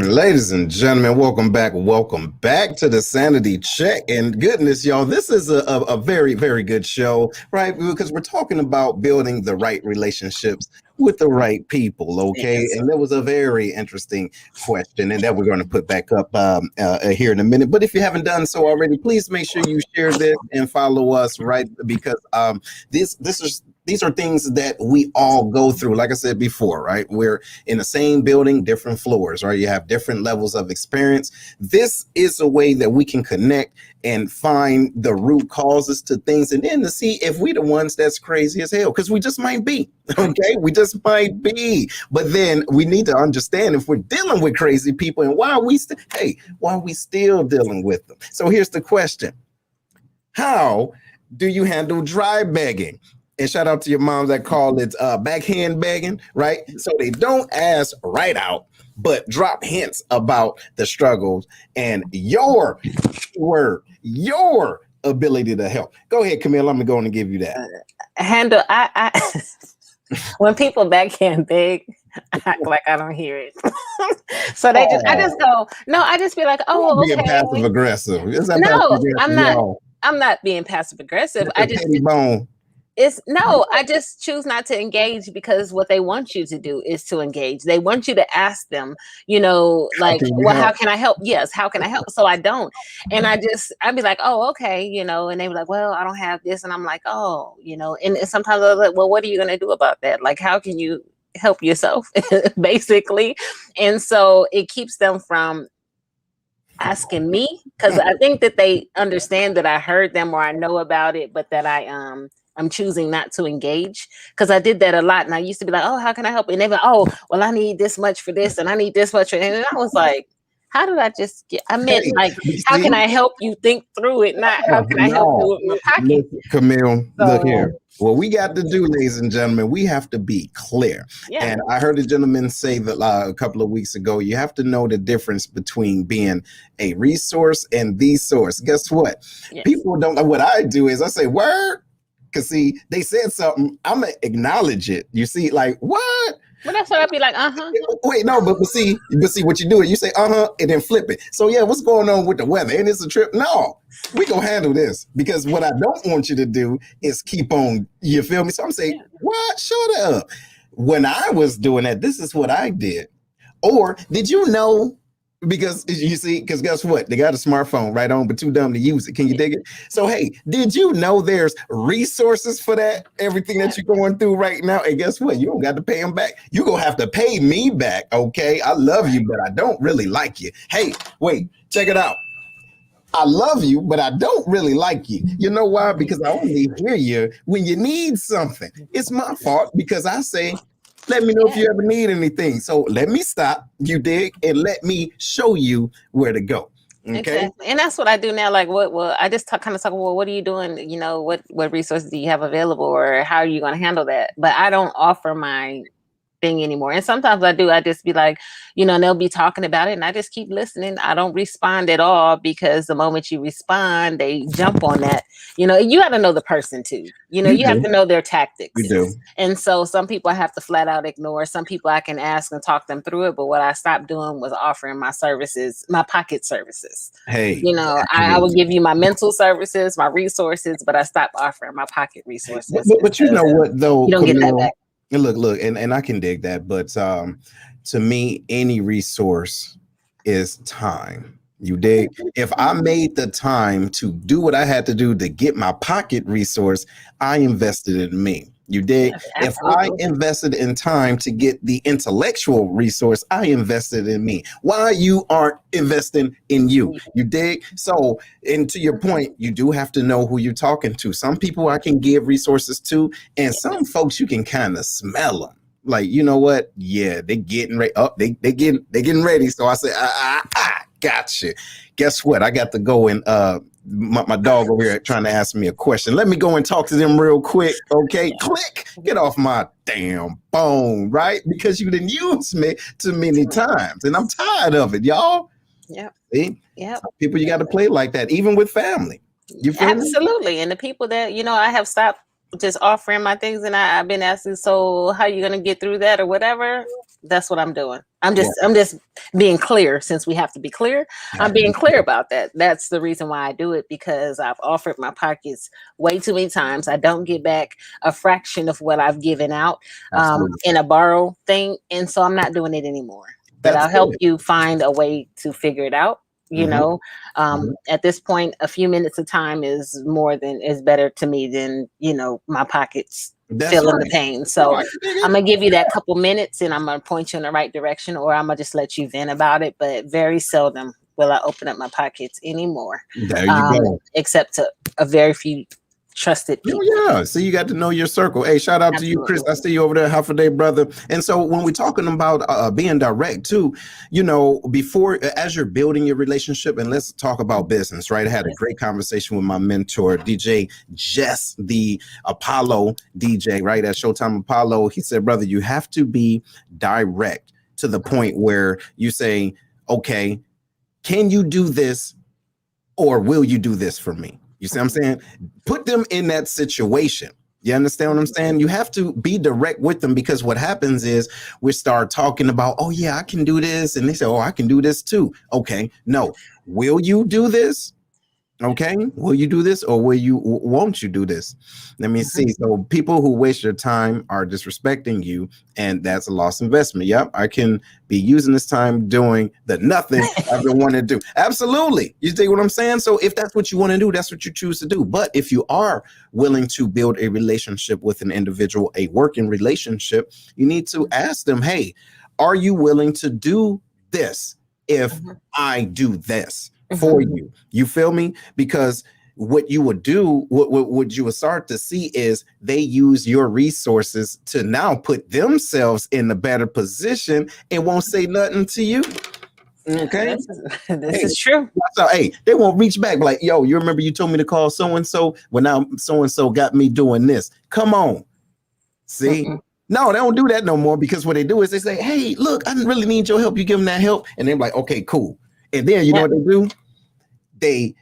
[SPEAKER 2] Ladies and gentlemen, welcome back to the Sanity Check. And goodness, y'all, this is a very, very good show, right? Because we're talking about building the right relationships with the right people, okay? Yes. And that was a very interesting question, and that we're going to put back up here in a minute. But if you haven't done so already, please make sure you share this and follow us, right? Because these are things that we all go through. Like I said before, right? We're in the same building, different floors, right? You have different levels of experience. This is a way that we can connect and find the root causes to things, and then to see if we the ones that's crazy as hell, because we just might be, okay? We just might be. But then we need to understand if we're dealing with crazy people, and why are we still dealing with them? So here's the question. How do you handle dry begging? And shout out to your moms that call it backhand begging, right? So they don't ask right out, but drop hints about the struggles and your ability to help. Go ahead, Camille. I'm going to give you that.
[SPEAKER 3] Handle. I when people backhand beg, I act like I don't hear it. So I just go. No, I just be like, oh, okay.
[SPEAKER 2] Being passive aggressive.
[SPEAKER 3] No, I'm not. I'm not being passive aggressive. I just choose not to engage, because what they want you to do is to engage. They want you to ask them, like, how can I help? Yes, how can I help? So I don't. And I'd be like, oh, okay, and they be like, well, I don't have this. And I'm like, oh, and sometimes I'm like, well, what are you going to do about that? Like, how can you help yourself, basically? And so it keeps them from asking me, because I think that they understand that I heard them or I know about it, but that I'm choosing not to engage, because I did that a lot, and I used to be like, oh, how can I help? And they were, oh, well, I need this much for this, and I need this much for, and I was like, how did I just get? I meant
[SPEAKER 2] Hey,
[SPEAKER 3] like,
[SPEAKER 2] you
[SPEAKER 3] how
[SPEAKER 2] see?
[SPEAKER 3] can I help you think through it? Not how can I help you with my pocket?
[SPEAKER 2] Listen, Camille, look
[SPEAKER 3] So,
[SPEAKER 2] here. What we got to do, ladies and gentlemen, we have to be clear.
[SPEAKER 3] yeah,
[SPEAKER 2] And I heard a gentleman say that a couple of weeks ago, you have to know the difference between being a resource and the source. Guess what?
[SPEAKER 3] yes.
[SPEAKER 2] People don't know. What I do is I say, word. Because see, they said something, I'm going to acknowledge it. You see, like, what?
[SPEAKER 3] Well, that's what I'd be like,
[SPEAKER 2] Wait, no, but see what you do is you say, and then flip it. So yeah, what's going on with the weather? And it's a trip. No, we gonna handle this, because what I don't want you to do is keep on, you feel me? So I'm saying, what? Shut up. When I was doing that, this is what I did. Or did you know? Because you see, because guess what? They got a smartphone right on, but too dumb to use it. Can you dig it? So, hey, did you know there's resources for that? Everything that you're going through right now. And guess what? You don't got to pay them back. You're going to have to pay me back. Okay. I love you, but I don't really like you. Hey, wait, check it out. I love you, but I don't really like you. You know why? Because I only hear you when you need something. It's my fault because I say, let me know if you ever need anything. So let me stop, you dig, and let me show you where to go. Okay.
[SPEAKER 3] Exactly. And that's what I do now. Like, well, I just kind of talk, well, what are you doing? You know, what resources do you have available, or how are you going to handle that? But I don't offer my thing anymore. And sometimes I do. I just be like, you know, and they'll be talking about it, and I just keep listening. I don't respond at all, because the moment you respond, they jump on that. You know, you got to know the person too. You know, you have to know their tactics.
[SPEAKER 2] You do.
[SPEAKER 3] And so some people I have to flat out ignore. Some people I can ask and talk them through it. But what I stopped doing was offering my services, my pocket services.
[SPEAKER 2] Hey,
[SPEAKER 3] you know, I will give you my mental services, my resources, but I stopped offering my pocket resources.
[SPEAKER 2] But you know what though?
[SPEAKER 3] You don't get that back.
[SPEAKER 2] Look, and I can dig that, but to me, any resource is time. You dig? If I made the time to do what I had to do to get my pocket resource, I invested in me. You dig? If I invested in time to get the intellectual resource, I invested in me. Why you aren't investing in you? You dig? So, and to your point, you do have to know who you're talking to. Some people I can give resources to, and some folks you can kind of smell them. Like, you know what? Yeah, they're getting ready. Oh, they getting ready. So I say, gotcha. Guess what? I got to go and my dog over here trying to ask me a question. Let me go and talk to them real quick. Okay, click. Get off my damn phone, right? Because you didn't use me too many times, and I'm tired of it, y'all.
[SPEAKER 3] Yeah.
[SPEAKER 2] See?
[SPEAKER 3] Yeah.
[SPEAKER 2] People, you got to play like that, even with family. You feel
[SPEAKER 3] Absolutely.
[SPEAKER 2] me?
[SPEAKER 3] And the people that, you know, I have stopped just offering my things, and I've been asking, so how you gonna get through that or whatever? That's what I'm doing. I'm just being clear, since we have to be clear. I'm being clear about that. That's the reason why I do it, because I've offered my pockets way too many times. I don't get back a fraction of what I've given out in a borrow thing. And so I'm not doing it anymore. But I'll help you find a way to figure it out. You know, at this point, a few minutes of time is better to me than, you know, my pockets feeling the pain. So I'm gonna give you that couple minutes, and I'm gonna point you in the right direction, or I'm gonna just let you vent about it. But very seldom will I open up my pockets anymore.
[SPEAKER 2] There you go.
[SPEAKER 3] Except to a very few trusted people.
[SPEAKER 2] Oh, yeah. So you got to know your circle. Hey, shout out to you, Chris. I see you over there. Half a day, brother. And so when we're talking about being direct too, you know, before, as you're building your relationship, and let's talk about business, right? I had a great conversation with my mentor, DJ Jess, the Apollo DJ, right? At Showtime Apollo. He said, brother, you have to be direct to the point where you say, okay, can you do this, or will you do this for me? You see what I'm saying? Put them in that situation. You understand what I'm saying? You have to be direct with them, because what happens is we start talking about, oh yeah, I can do this. And they say, oh, I can do this too. Okay, no. Will you do this? Okay, will you do this, or won't you do this? Let me see. So people who waste your time are disrespecting you, and that's a lost investment. Yep, I can be using this time doing the nothing I've been wanting to do. Absolutely. You see what I'm saying? So if that's what you want to do, that's what you choose to do. But if you are willing to build a relationship with an individual, a working relationship, you need to ask them, hey, are you willing to do this? if I do this for you. You feel me? Because what you would do, what you would start to see is they use your resources to now put themselves in a better position and won't say nothing to you. Okay.
[SPEAKER 3] This is true.
[SPEAKER 2] So, hey, they won't reach back like, yo, you remember you told me to call so-and-so? Well, now so-and-so got me doing this. Come on. See? No, they don't do that no more, because what they do is they say, hey, look, I really need your help. You give them that help. And they're like, okay, cool. And then you know what they do? They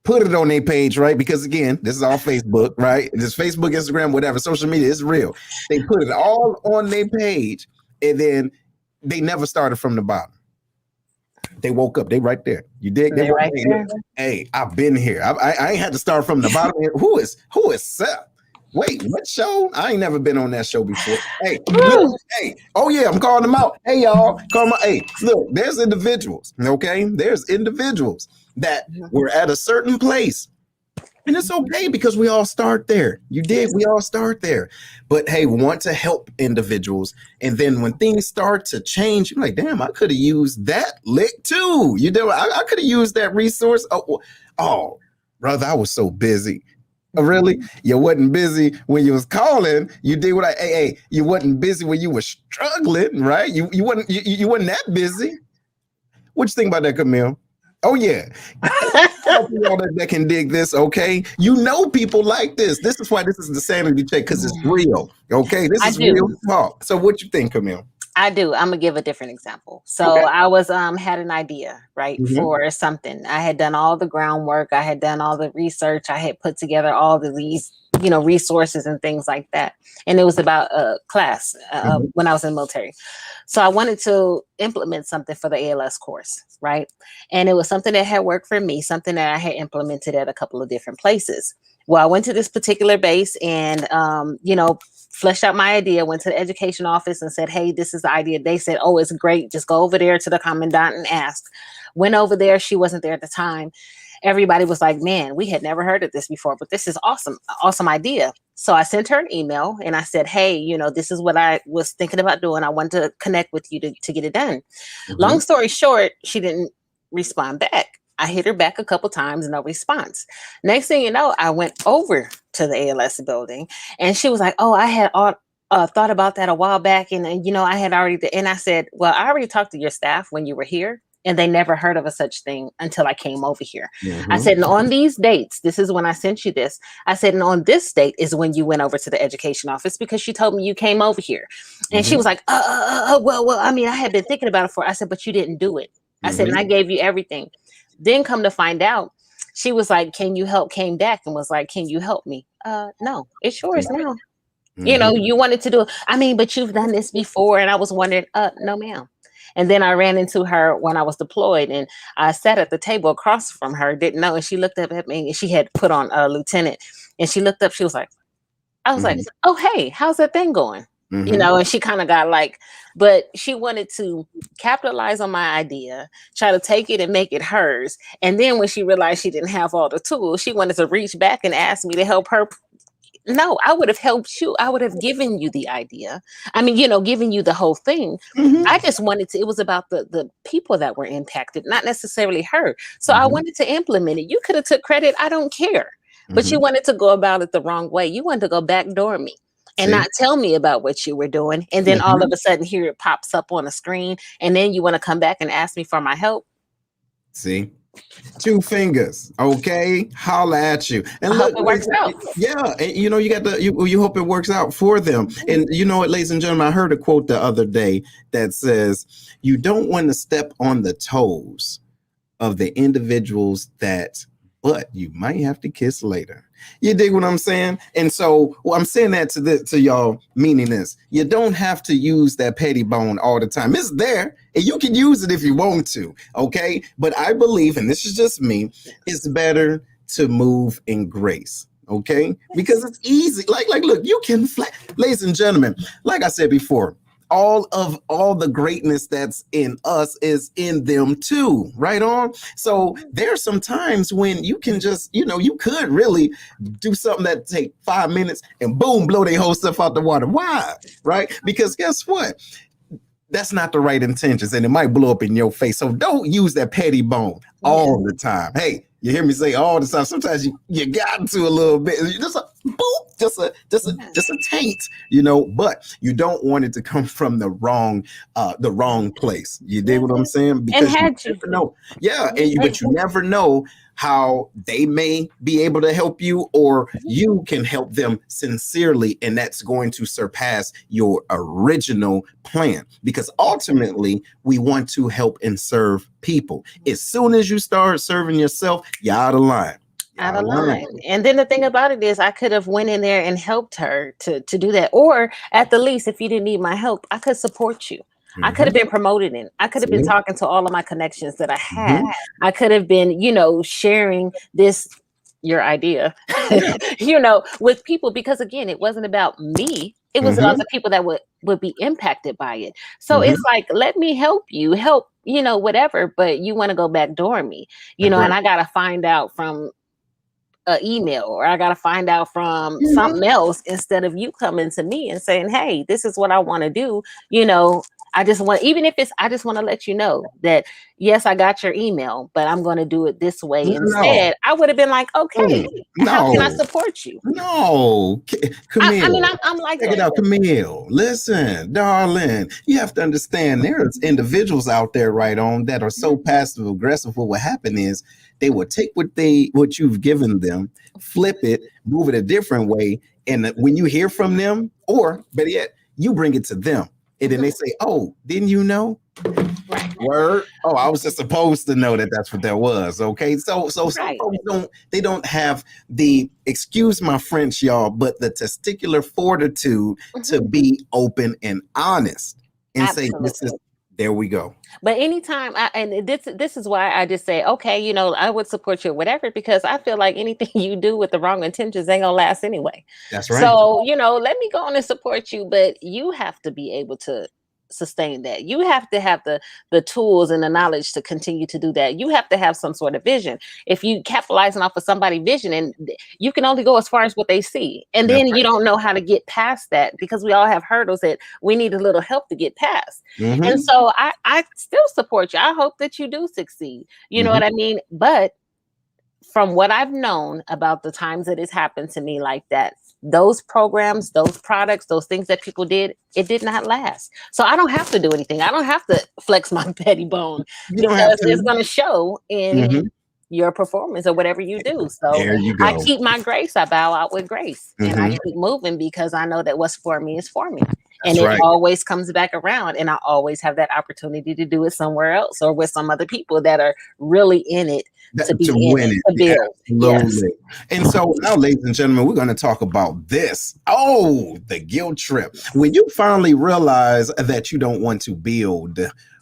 [SPEAKER 2] put it on their page, right? Because again, this is all Facebook, right? This Facebook, Instagram, whatever, social media is real. They put it all on their page, and then they never started from the bottom. They woke up. They right there. You dig? They right there. Hey, I've been here. I ain't had to start from the bottom. Who is Seth? Wait, what show? I ain't never been on that show before. Hey, look, hey, oh yeah, I'm calling them out. Hey, y'all, call them out. Hey, look, there's individuals, okay? There's individuals that were at a certain place. And it's okay, because we all start there. You did. We all start there. But hey, we want to help individuals. And then when things start to change, you're like, damn, I could have used that lick too. You know, I could have used that resource. Oh, brother, I was so busy. Really? You wasn't busy when you was calling. You did what hey, you wasn't busy when you were struggling, right? You wasn't that busy. What you think about that, Camille? Oh yeah. Y'all that can dig this, okay? You know people like this. This is why this is the sanity check, because it's real. Okay, this is real talk. So what you think, Camille?
[SPEAKER 3] I do. I'm gonna give a different example. So I was had an idea, right, for something. I had done all the groundwork. I had done all the research. I had put together all of these, resources and things like that. And it was about a class when I was in the military. So I wanted to implement something for the ALS course, right? And it was something that had worked for me, something that I had implemented at a couple of different places. Well, I went to this particular base and, fleshed out my idea, went to the education office and said, hey, this is the idea. They said, oh, it's great. Just go over there to the commandant and ask. Went over there. She wasn't there at the time. Everybody was like, man, we had never heard of this before, but this is awesome. Awesome idea. So I sent her an email and I said, hey, this is what I was thinking about doing. I want to connect with you to get it done. Long story short, she didn't respond back. I hit her back a couple times, no response. Next thing you know, I went over to the ALS building and she was like, oh, I had thought about that a while back. And I had already, and I said, well, I already talked to your staff when you were here and they never heard of a such thing until I came over here. I said, and on these dates, this is when I sent you this. I said, and on this date is when you went over to the education office because she told me you came over here. And she was like, well, I mean, I had been thinking about it I said, but you didn't do it. I said, and I gave you everything. Then come to find out, she was like, can you help? Came back and was like, can you help me? No, it's yours now. You wanted to do it. I mean, but you've done this before. And I was wondering, no, ma'am. And then I ran into her when I was deployed and I sat at the table across from her, didn't know. And she looked up at me and she had put on a lieutenant and she looked up, she was like, I was like, oh, hey, how's that thing going? And she kind of got like, but she wanted to capitalize on my idea, try to take it and make it hers. And then when she realized she didn't have all the tools, she wanted to reach back and ask me to help her. No, I would have helped you. I would have given you the idea. I mean, giving you the whole thing. I just wanted to, it was about the people that were impacted, not necessarily her. So I wanted to implement it. You could have took credit. I don't care. But you wanted to go about it the wrong way. You wanted to go backdoor me. And not tell me about what you were doing. And then all of a sudden here it pops up on the screen. And then you want to come back and ask me for my help.
[SPEAKER 2] See? 2 fingers. Okay. Holla at you. And
[SPEAKER 3] I hope it works out.
[SPEAKER 2] Yeah. And you got you hope it works out for them. And you know what, ladies and gentlemen, I heard a quote the other day that says, you don't want to step on the toes of the individuals but you might have to kiss later. You dig what I'm saying? And so I'm saying that to y'all, meaning this. You don't have to use that petty bone all the time. It's there and you can use it if you want to. Okay. But I believe, and this is just me, it's better to move in grace. Okay. Because it's easy. Like, look, you can fly. Ladies and gentlemen, like I said before, all the greatness that's in us is in them too, right on. So there's some times when you can just, you could really do something that take 5 minutes and boom, blow their whole stuff out the water. Why? Right? Because guess what? that's not the right intentions, and it might blow up in your face. So don't use that petty bone all the time. Hey, you hear me say all the time. Sometimes you got to a little bit, just a boop, just a taint, But you don't want it to come from the wrong place. You dig what I'm saying? Because you never know. Yeah, but you never know how they may be able to help you, or you can help them sincerely, and that's going to surpass your original plan, because ultimately we want to help and serve people. As soon as you start serving yourself, you're out of line.
[SPEAKER 3] Out of line. And then the thing about it is, I could have went in there and helped her to do that, or at the least, if you didn't need my help, I could support you. I could have been promoted in. I could have been talking to all of my connections that I had. I could have been, sharing your idea, with people, because again, it wasn't about me. It was about the people that would be impacted by it. So it's like, let me help, whatever, but you want to go backdoor me, and I got to find out from an email, or I got to find out from something else, instead of you coming to me and saying, hey, this is what I want to do. I just want to let you know that, yes, I got your email, but I'm going to do it this way instead. I would have been like, okay, how can I support you?
[SPEAKER 2] No, Camille.
[SPEAKER 3] I'm like,
[SPEAKER 2] check it out, Camille. Listen, darling, you have to understand, there's individuals out there that are so passive aggressive. What will happen is they will take what you've given them, flip it, move it a different way, and when you hear from them, or better yet, you bring it to them. And then they say, oh, didn't you know? Word. Oh, I was just supposed to know that that's what that was. Okay. So some folks don't have the, excuse my French, y'all, but the testicular fortitude to be open and honest and say, there we go.
[SPEAKER 3] But anytime this is why I just say, okay, I would support you or whatever, because I feel like anything you do with the wrong intentions ain't gonna last anyway.
[SPEAKER 2] That's right.
[SPEAKER 3] So, let me go on and support you, but you have to be able to sustain that. You have to have the tools and the knowledge to continue to do that. You have to have some sort of vision. If you capitalizing off of somebody's vision, and you can only go as far as what they see, and then you don't know how to get past that, because we all have hurdles that we need a little help to get past. And so I still support you. I hope that you do succeed. You know what I mean? But from what I've known about the times that it's happened to me like that, those programs, those products, those things that people did, it did not last. So I don't have to do anything. I don't have to flex my petty bone, because it's going to show in your performance or whatever you do. So I keep my grace. I bow out with grace, and I keep moving, because I know that what's for me is for me. And it always comes back around, and I always have that opportunity to do it somewhere else, or with some other people that are really in it to win it, to build.
[SPEAKER 2] Absolutely. Yes. And so now, ladies and gentlemen, we're going to talk about this. Oh, the guilt trip. When you finally realize that you don't want to build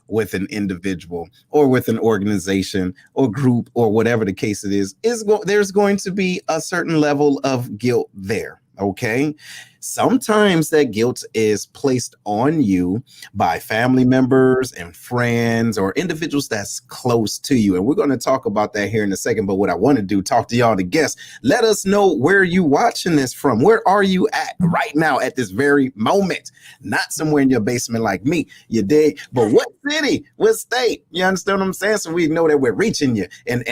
[SPEAKER 2] with an individual or with an organization or group or whatever the case it is, there's going to be a certain level of guilt there. Okay. Sometimes that guilt is placed on you by family members and friends or individuals that's close to you. And we're going to talk about that here in a second. But what I want to do, talk to y'all, the guests, let us know where you watching this from. Where are you at right now at this very moment? Not somewhere in your basement like me, you dig? But what city, what state? You understand what I'm saying? So we know that we're reaching you and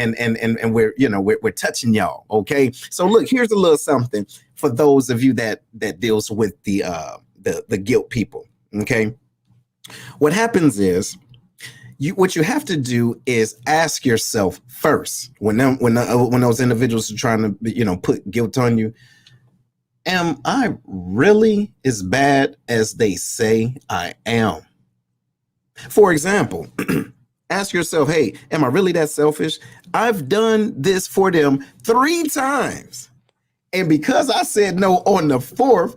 [SPEAKER 2] we're touching y'all. Okay. So look, here's a little something for those of you that deals with the guilt people. Okay. What happens is what you have to do is ask yourself first, when those individuals are trying to, put guilt on you, am I really as bad as they say I am? For example, ask yourself, hey, am I really that selfish? I've done this for them 3 times. And because I said no on the 4th,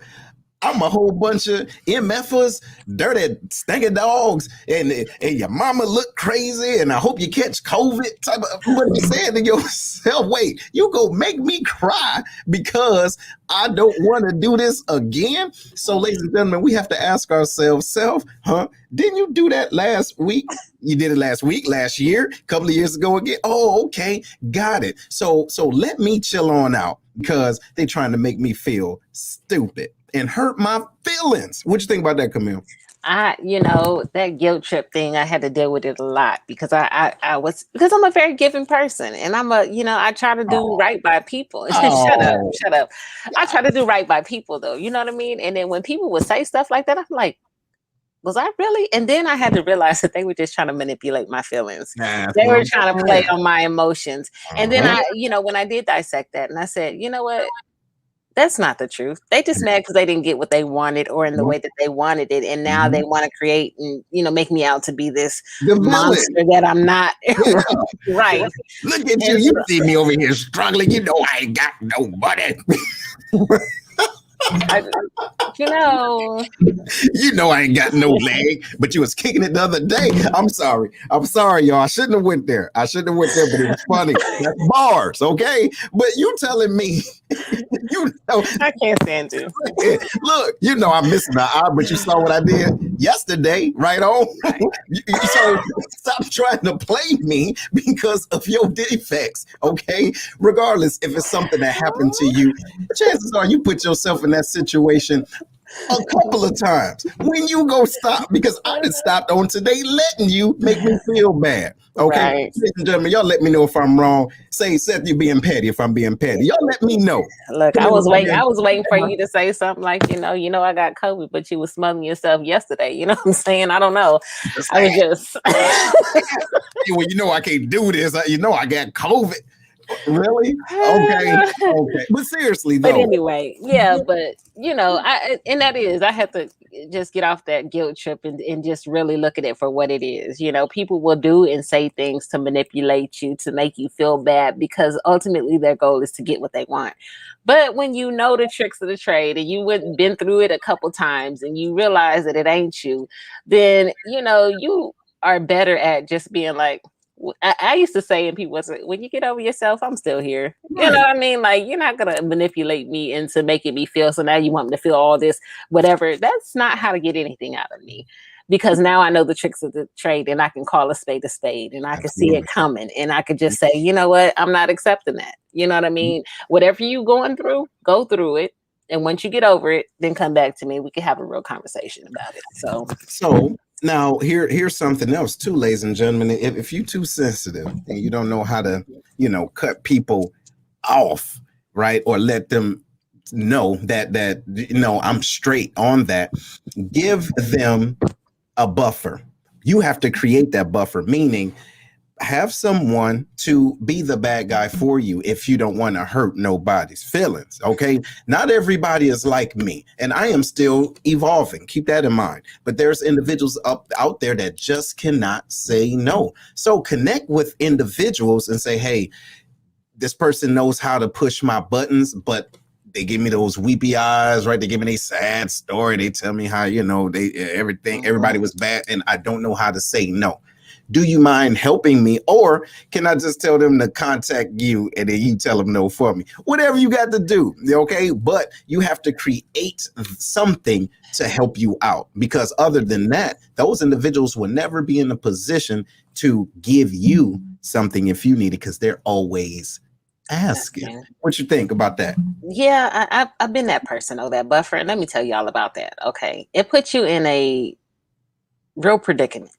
[SPEAKER 2] I'm a whole bunch of MFers, dirty, stinking dogs, and your mama look crazy, and I hope you catch COVID. Type of, what you saying to yourself? Wait, you go make me cry because I don't want to do this again? So, ladies and gentlemen, we have to ask ourselves, didn't you do that last week? You did it last week, last year, a couple of years ago again. Oh, okay, got it. So let me chill on out, because they're trying to make me feel stupid and hurt my feelings. What you think about that, Camille?
[SPEAKER 3] that guilt trip thing, I had to deal with it a lot because because I'm a very giving person and I try to do right by people.
[SPEAKER 2] Oh,
[SPEAKER 3] Shut up. I try to do right by people though. You know what I mean? And then when people would say stuff like that, I'm like, was I really? And then I had to realize that they were just trying to manipulate my feelings.
[SPEAKER 2] that's
[SPEAKER 3] They
[SPEAKER 2] what
[SPEAKER 3] were
[SPEAKER 2] I'm
[SPEAKER 3] trying to play
[SPEAKER 2] saying.
[SPEAKER 3] on my emotions. And then
[SPEAKER 2] Uh-huh.
[SPEAKER 3] when I did dissect that and I said, you know what? That's not the truth. They just mad because they didn't get what they wanted or in the way that they wanted it. And now they
[SPEAKER 2] Mhm.
[SPEAKER 3] want to create and, make me out to be this
[SPEAKER 2] The villain.
[SPEAKER 3] monster that I'm not.
[SPEAKER 2] Yeah.
[SPEAKER 3] Right.
[SPEAKER 2] Look at you.
[SPEAKER 3] And
[SPEAKER 2] You
[SPEAKER 3] so,
[SPEAKER 2] see me over here struggling. You know I ain't got no money.
[SPEAKER 3] I, you know,
[SPEAKER 2] You know I ain't got no leg, but you was kicking it the other day. I'm sorry. I'm sorry, y'all. I shouldn't have went there. I shouldn't have went there, but it was funny. That's bars, okay? But you telling me, you know,
[SPEAKER 3] I can't stand you.
[SPEAKER 2] look, you know I'm missing the eye, but you saw what I did yesterday, right on? So stop trying to play me because of your defects, okay? Regardless if it's something that happened to you, chances are you put yourself in that situation a couple of times. When you go stop, because I done stopped on today letting you make me feel bad. Okay,
[SPEAKER 3] Right.
[SPEAKER 2] ladies and gentlemen, y'all let me know if I'm wrong. Say, Seth, you being petty if I'm being petty. Y'all let me know.
[SPEAKER 3] Look,
[SPEAKER 2] Put
[SPEAKER 3] I
[SPEAKER 2] in
[SPEAKER 3] was
[SPEAKER 2] the
[SPEAKER 3] waiting. I
[SPEAKER 2] comments.
[SPEAKER 3] was waiting for you to say something like, I got COVID, but you was smothering yourself yesterday. You know what I'm saying? I don't know.
[SPEAKER 2] Just
[SPEAKER 3] I was
[SPEAKER 2] saying,
[SPEAKER 3] just
[SPEAKER 2] well, you know I can't do this. You know I got COVID. Really? Okay. Okay. But seriously
[SPEAKER 3] But
[SPEAKER 2] though,
[SPEAKER 3] anyway, yeah, but I had to just get off that guilt trip and just really look at it for what it is. People will do and say things to manipulate you, to make you feel bad because ultimately their goal is to get what they want. But when you know the tricks of the trade and been through it a couple times and you realize that it ain't you, then you are better at just being like, I used to say, and people was like, when you get over yourself, I'm still here. You know
[SPEAKER 2] right.
[SPEAKER 3] what I mean? Like, you're not gonna manipulate me into making me feel so now you want me to feel all this, whatever. That's not how to get anything out of me. Because now I know the tricks of the trade and I can call a spade and I can see it
[SPEAKER 2] Absolutely.
[SPEAKER 3] coming and I could just say, you know what, I'm not accepting that. You know what I mean? Whatever you going through, go through it. And once you get over it, then come back to me. We can have a real conversation about it.
[SPEAKER 2] So now here's something else too, ladies and gentlemen. If you're too sensitive and you don't know how to, cut people off, right, or let them know that I'm straight on that, give them a buffer. You have to create that buffer, meaning have someone to be the bad guy for you if you don't want to hurt nobody's feelings. Okay. Not everybody is like me, and I am still evolving. Keep that in mind. But there's individuals out there that just cannot say no. So connect with individuals and say, hey, this person knows how to push my buttons, but they give me those weepy eyes, right? They give me a sad story. They tell me how, everybody was bad, and I don't know how to say no. Do you mind helping me? Or can I just tell them to contact you and then you tell them no for me? Whatever you got to do, okay? But you have to create something to help you out, because other than that, those individuals will never be in a position to give you something if you need it, because they're always asking. What you think about that?
[SPEAKER 3] Yeah, I've been that person, that buffer. And let me tell you all about that. Okay. It puts you in a real predicament.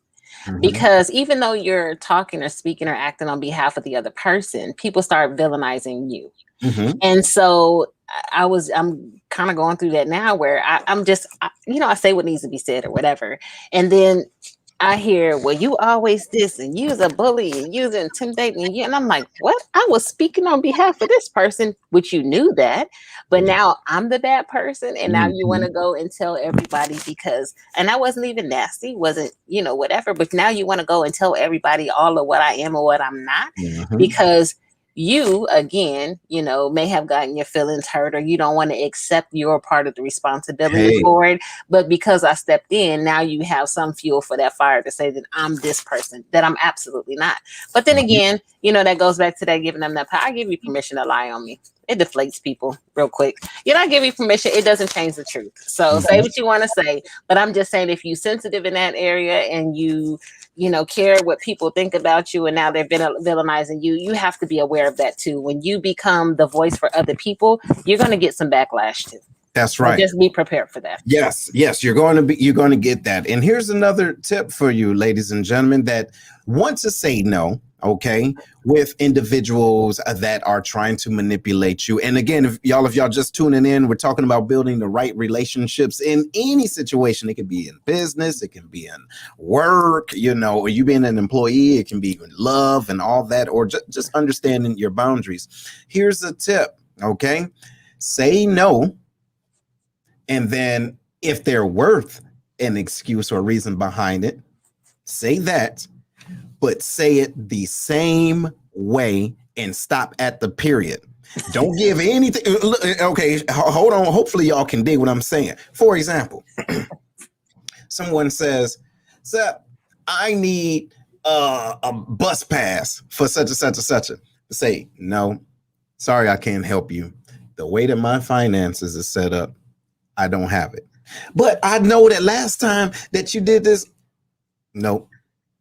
[SPEAKER 2] Mhm.
[SPEAKER 3] Because even though you're talking or speaking or acting on behalf of the other person, people start villainizing you.
[SPEAKER 2] Mhm.
[SPEAKER 3] And so I'm kind of going through that now where I say what needs to be said or whatever. And then I hear, well, you always this and you's a bully and you's intimidating you. And I'm like, what? I was speaking on behalf of this person, which you knew that, but now I'm the bad person. And now you want to go and tell everybody and I wasn't even nasty, wasn't, whatever, but now you want to go and tell everybody all of what I am or what I'm not, because you, again, may have gotten your feelings hurt or you don't want to accept your part of the responsibility for it. But because I stepped in, now you have some fuel for that fire to say that I'm this person, that I'm absolutely not. But then again, that goes back to that giving them that power. I give you permission to lie on me. It deflates people real quick. I give you permission. It doesn't change the truth. So say what you want to say. But I'm just saying, if you're sensitive in that area and you care what people think about you and now they're villainizing you, you have to be aware of that too. When you become the voice for other people, you're going to get some backlash too.
[SPEAKER 2] That's
[SPEAKER 3] So
[SPEAKER 2] right.
[SPEAKER 3] just be prepared for that.
[SPEAKER 2] Yes, yes, you're going to get that. And here's another tip for you, ladies and gentlemen, that want to say no, okay, with individuals that are trying to manipulate you. And again, if y'all just tuning in, we're talking about building the right relationships in any situation. It can be in business, it can be in work, or you being an employee, it can be in love and all that, or just understanding your boundaries. Here's a tip, okay? Say no. And then if they're worth an excuse or reason behind it, say that, but say it the same way and stop at the period. Don't give anything. Okay, hold on. Hopefully y'all can dig what I'm saying. For example, someone says, "Sir, I need a bus pass for such and such and such." Say, "No, sorry, I can't help you. The way that my finances is set up, I don't have it. But I know that last time that you did this." Nope.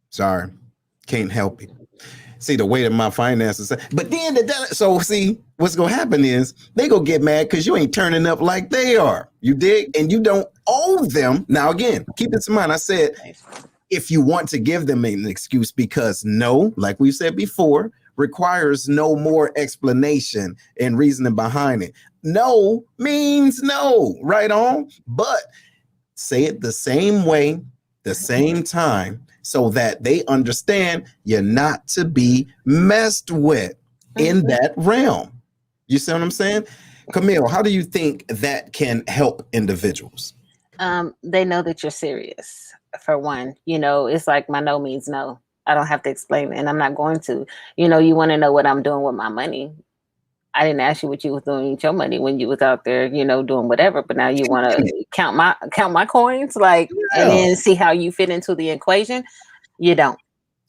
[SPEAKER 2] Sorry. Can't help you. See, the way that my finances. But then, so see, what's going to happen is they going to get mad because you ain't turning up like they are. You dig? And you don't owe them. Now, again, keep this in mind. I said, if you want to give them an excuse, because no, like we said before, requires no more explanation and reasoning behind it. No means no, right on. But say it the same way, the same time, so that they understand you're not to be messed with in that realm. You see what I'm saying? Camille, how do you think that can help individuals?
[SPEAKER 3] They know that you're serious, for one. It's like my no means no. I don't have to explain it, and I'm not going to. You want to know what I'm doing with my money. I didn't ask you what you was doing with your money when you was out there, doing whatever. But now you want to count my coins, and then see how you fit into the equation. You don't.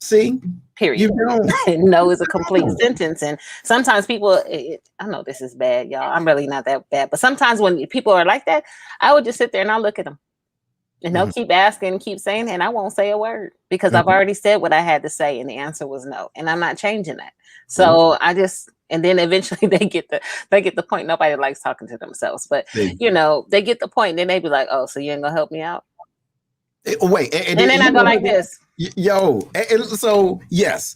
[SPEAKER 2] See,
[SPEAKER 3] period.
[SPEAKER 2] You don't.
[SPEAKER 3] No is a complete sentence, and sometimes people. I know this is bad, y'all. I'm really not that bad, but sometimes when people are like that, I would just sit there and I'll look at them. And they'll keep asking, keep saying, and I won't say a word because I've already said what I had to say, and the answer was no, and I'm not changing that. So and then eventually they get the point. Nobody likes talking to themselves, but they get the point. And then they be like, "Oh, so you ain't gonna help me out?"
[SPEAKER 2] Wait,
[SPEAKER 3] and then I go like this.
[SPEAKER 2] So yes,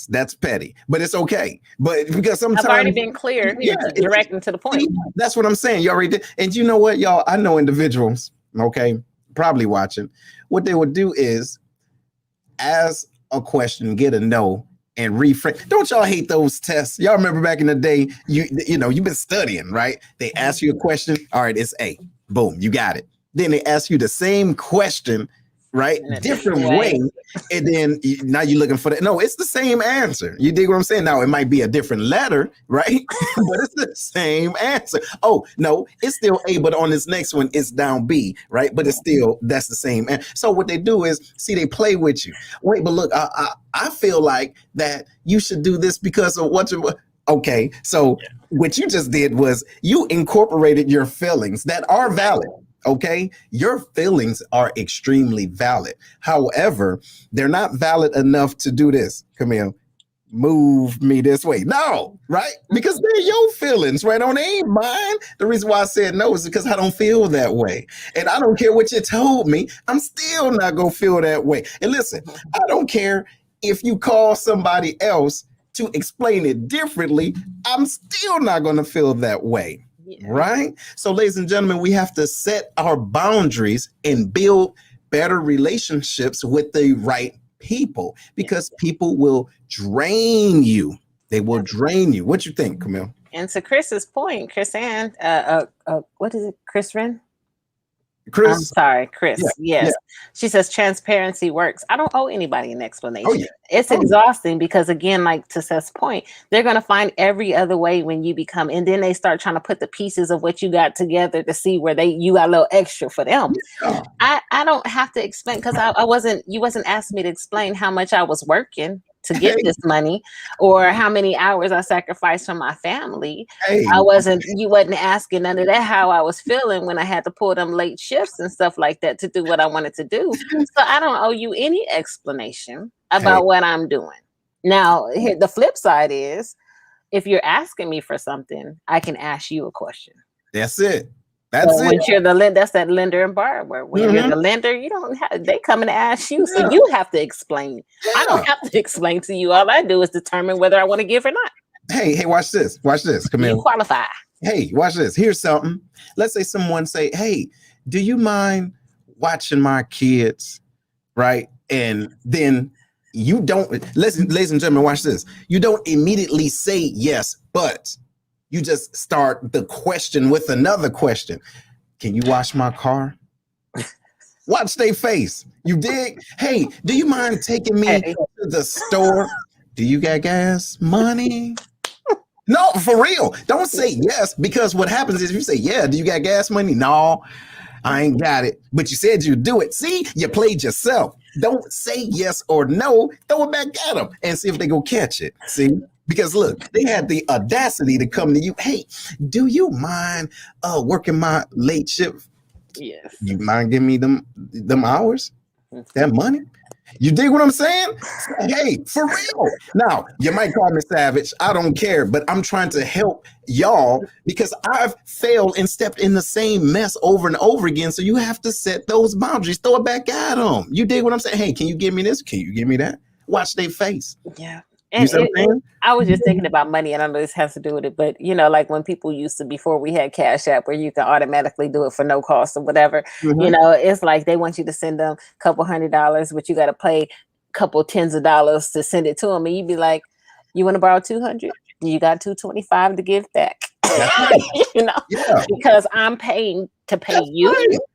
[SPEAKER 2] that's petty, but it's okay. But because sometimes
[SPEAKER 3] I've already been clear, direct and to the point.
[SPEAKER 2] That's what I'm saying. You already did, and you know what, y'all? I know individuals. Okay, probably watching. What they would do is ask a question, get a no, and reframe. Don't y'all hate those tests? Y'all remember back in the day, you've been studying, right? They ask you a question. All right, it's A. Boom, you got it. Then they ask you the same question, right? Different way. And then now you're looking for that. No, it's the same answer. You dig what I'm saying? Now it might be a different letter, right? But it's the same answer. Oh, no, it's still A, but on this next one, it's down B, right? But that's the same. And so what they do is, they play with you. Wait, but look, I feel like that you should do this because of what you. Okay, so what you just did was you incorporated your feelings that are valid. Okay, your feelings are extremely valid. However, they're not valid enough to do this. Camille, move me this way. No, right? Because they're your feelings, right? They ain't mine. The reason why I said no is because I don't feel that way. And I don't care what you told me. I'm still not going to feel that way. And listen, I don't care if you call somebody else to explain it differently. I'm still not going to feel that way. Right? So, ladies and gentlemen, we have to set our boundaries and build better relationships with the right people, because people will drain you. They will drain you. What you think, Camille?
[SPEAKER 3] And to Chris's point, Chris Ann, what is it? Chris Wren?
[SPEAKER 2] Chris?
[SPEAKER 3] I'm sorry, Chris.
[SPEAKER 2] Yeah,
[SPEAKER 3] yes. She says transparency works. I don't owe anybody an explanation. It's exhausting because, again, like to Seth's point, they're going to find every other way when you become, and then they start trying to put the pieces of what you got together to see where you got a little extra for them. Yeah. I don't have to explain because you wasn't asking me to explain how much I was working to get this money or how many hours I sacrificed for my family. You wasn't asking none of that, how I was feeling when I had to pull them late shifts and stuff like that to do what I wanted to do. So I don't owe you any explanation about what I'm doing. Now, the flip side is if you're asking me for something, I can ask you a question.
[SPEAKER 2] That's it. That's
[SPEAKER 3] So
[SPEAKER 2] it.
[SPEAKER 3] when you're the that's that lender and borrower. When you're the lender, you don't have they come and ask you, so
[SPEAKER 2] Yeah.
[SPEAKER 3] you have to explain. I
[SPEAKER 2] Yeah.
[SPEAKER 3] don't have to explain to you. All I do is determine whether I want to give or not.
[SPEAKER 2] Hey, watch this. Watch this,
[SPEAKER 3] You
[SPEAKER 2] Camille.
[SPEAKER 3] qualify.
[SPEAKER 2] Hey, watch this. Here's something. Let's say someone say, "Hey, do you mind watching my kids?" Right? And then you don't listen, ladies and gentlemen, watch this. You don't immediately say yes, but you just start the question with another question. Can you wash my car? Watch their face. You dig? Hey, do you mind taking me
[SPEAKER 3] Hey.
[SPEAKER 2] to the store? Do you got gas money? No, for real. Don't say yes, because what happens is if you say, yeah, do you got gas money? No, I ain't got it. But you said you'd do it. See, you played yourself. Don't say yes or no. Throw it back at them and see if they go catch it. See? Because look, they had the audacity to come to you. Hey, do you mind working my late shift?
[SPEAKER 3] Yes.
[SPEAKER 2] You mind giving me them hours? That money? You dig what I'm saying? Hey, for real. Now, you might call me savage. I don't care, but I'm trying to help y'all because I've failed and stepped in the same mess over and over again. So you have to set those boundaries. Throw it back at them. You dig what I'm saying? Hey, can you give me this? Can you give me that? Watch their face.
[SPEAKER 3] Yeah.
[SPEAKER 2] You
[SPEAKER 3] And
[SPEAKER 2] see what I'm saying?
[SPEAKER 3] I was just thinking about money, and I know this has to do with it, but like when people used to, before we had Cash App, where you can automatically do it for no cost or whatever, it's like they want you to send them a couple $100, but you got to pay a couple tens of dollars to send it to them, and you'd be like, "You want to borrow 200? You got 225 to give back."
[SPEAKER 2] Yeah.
[SPEAKER 3] Because I'm paying to pay
[SPEAKER 2] That's
[SPEAKER 3] you,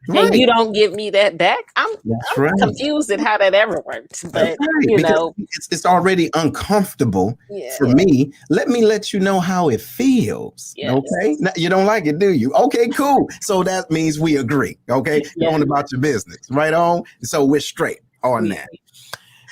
[SPEAKER 2] right.
[SPEAKER 3] and you don't give me that back. I'm
[SPEAKER 2] right.
[SPEAKER 3] confused at how that ever worked, but
[SPEAKER 2] Because it's already uncomfortable for me. Let me let you know how it feels.
[SPEAKER 3] Yes.
[SPEAKER 2] Okay, now, you don't like it, do you? Okay, cool. So that means we agree. Okay, going about your business, right on. So we're straight on that.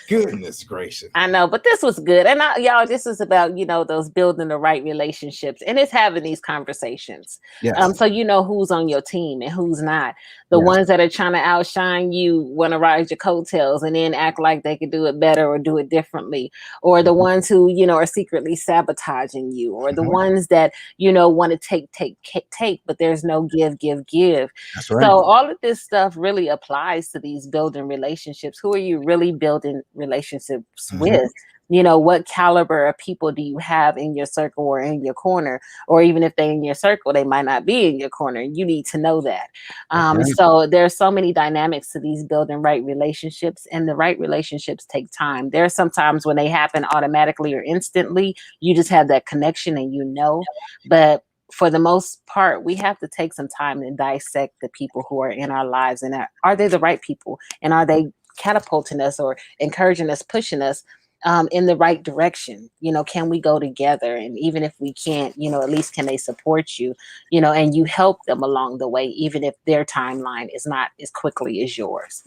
[SPEAKER 2] Goodness gracious.
[SPEAKER 3] I know, but this was good. And y'all, this is about, those building the right relationships, and it's having these conversations.
[SPEAKER 2] Yes.
[SPEAKER 3] So who's on your team and who's not. The ones that are trying to outshine you want to ride your coattails and then act like they could do it better or do it differently. Or the ones who, are secretly sabotaging you, or the ones that, want to take, but there's no give.
[SPEAKER 2] That's right.
[SPEAKER 3] So all of this stuff really applies to these building relationships. Who are you really building relationships with? What caliber of people do you have in your circle or in your corner? Or even if they're in your circle, they might not be in your corner. You need to know that. So there's so many dynamics to these building right relationships, and the right relationships take time. There are some times when they happen automatically or instantly. You just have that connection and but for the most part, we have to take some time and dissect the people who are in our lives, and are they the right people? And are they catapulting us or encouraging us, pushing us in the right direction? Can we go together? And even if we can't, at least can they support you, and you help them along the way, even if their timeline is not as quickly as yours.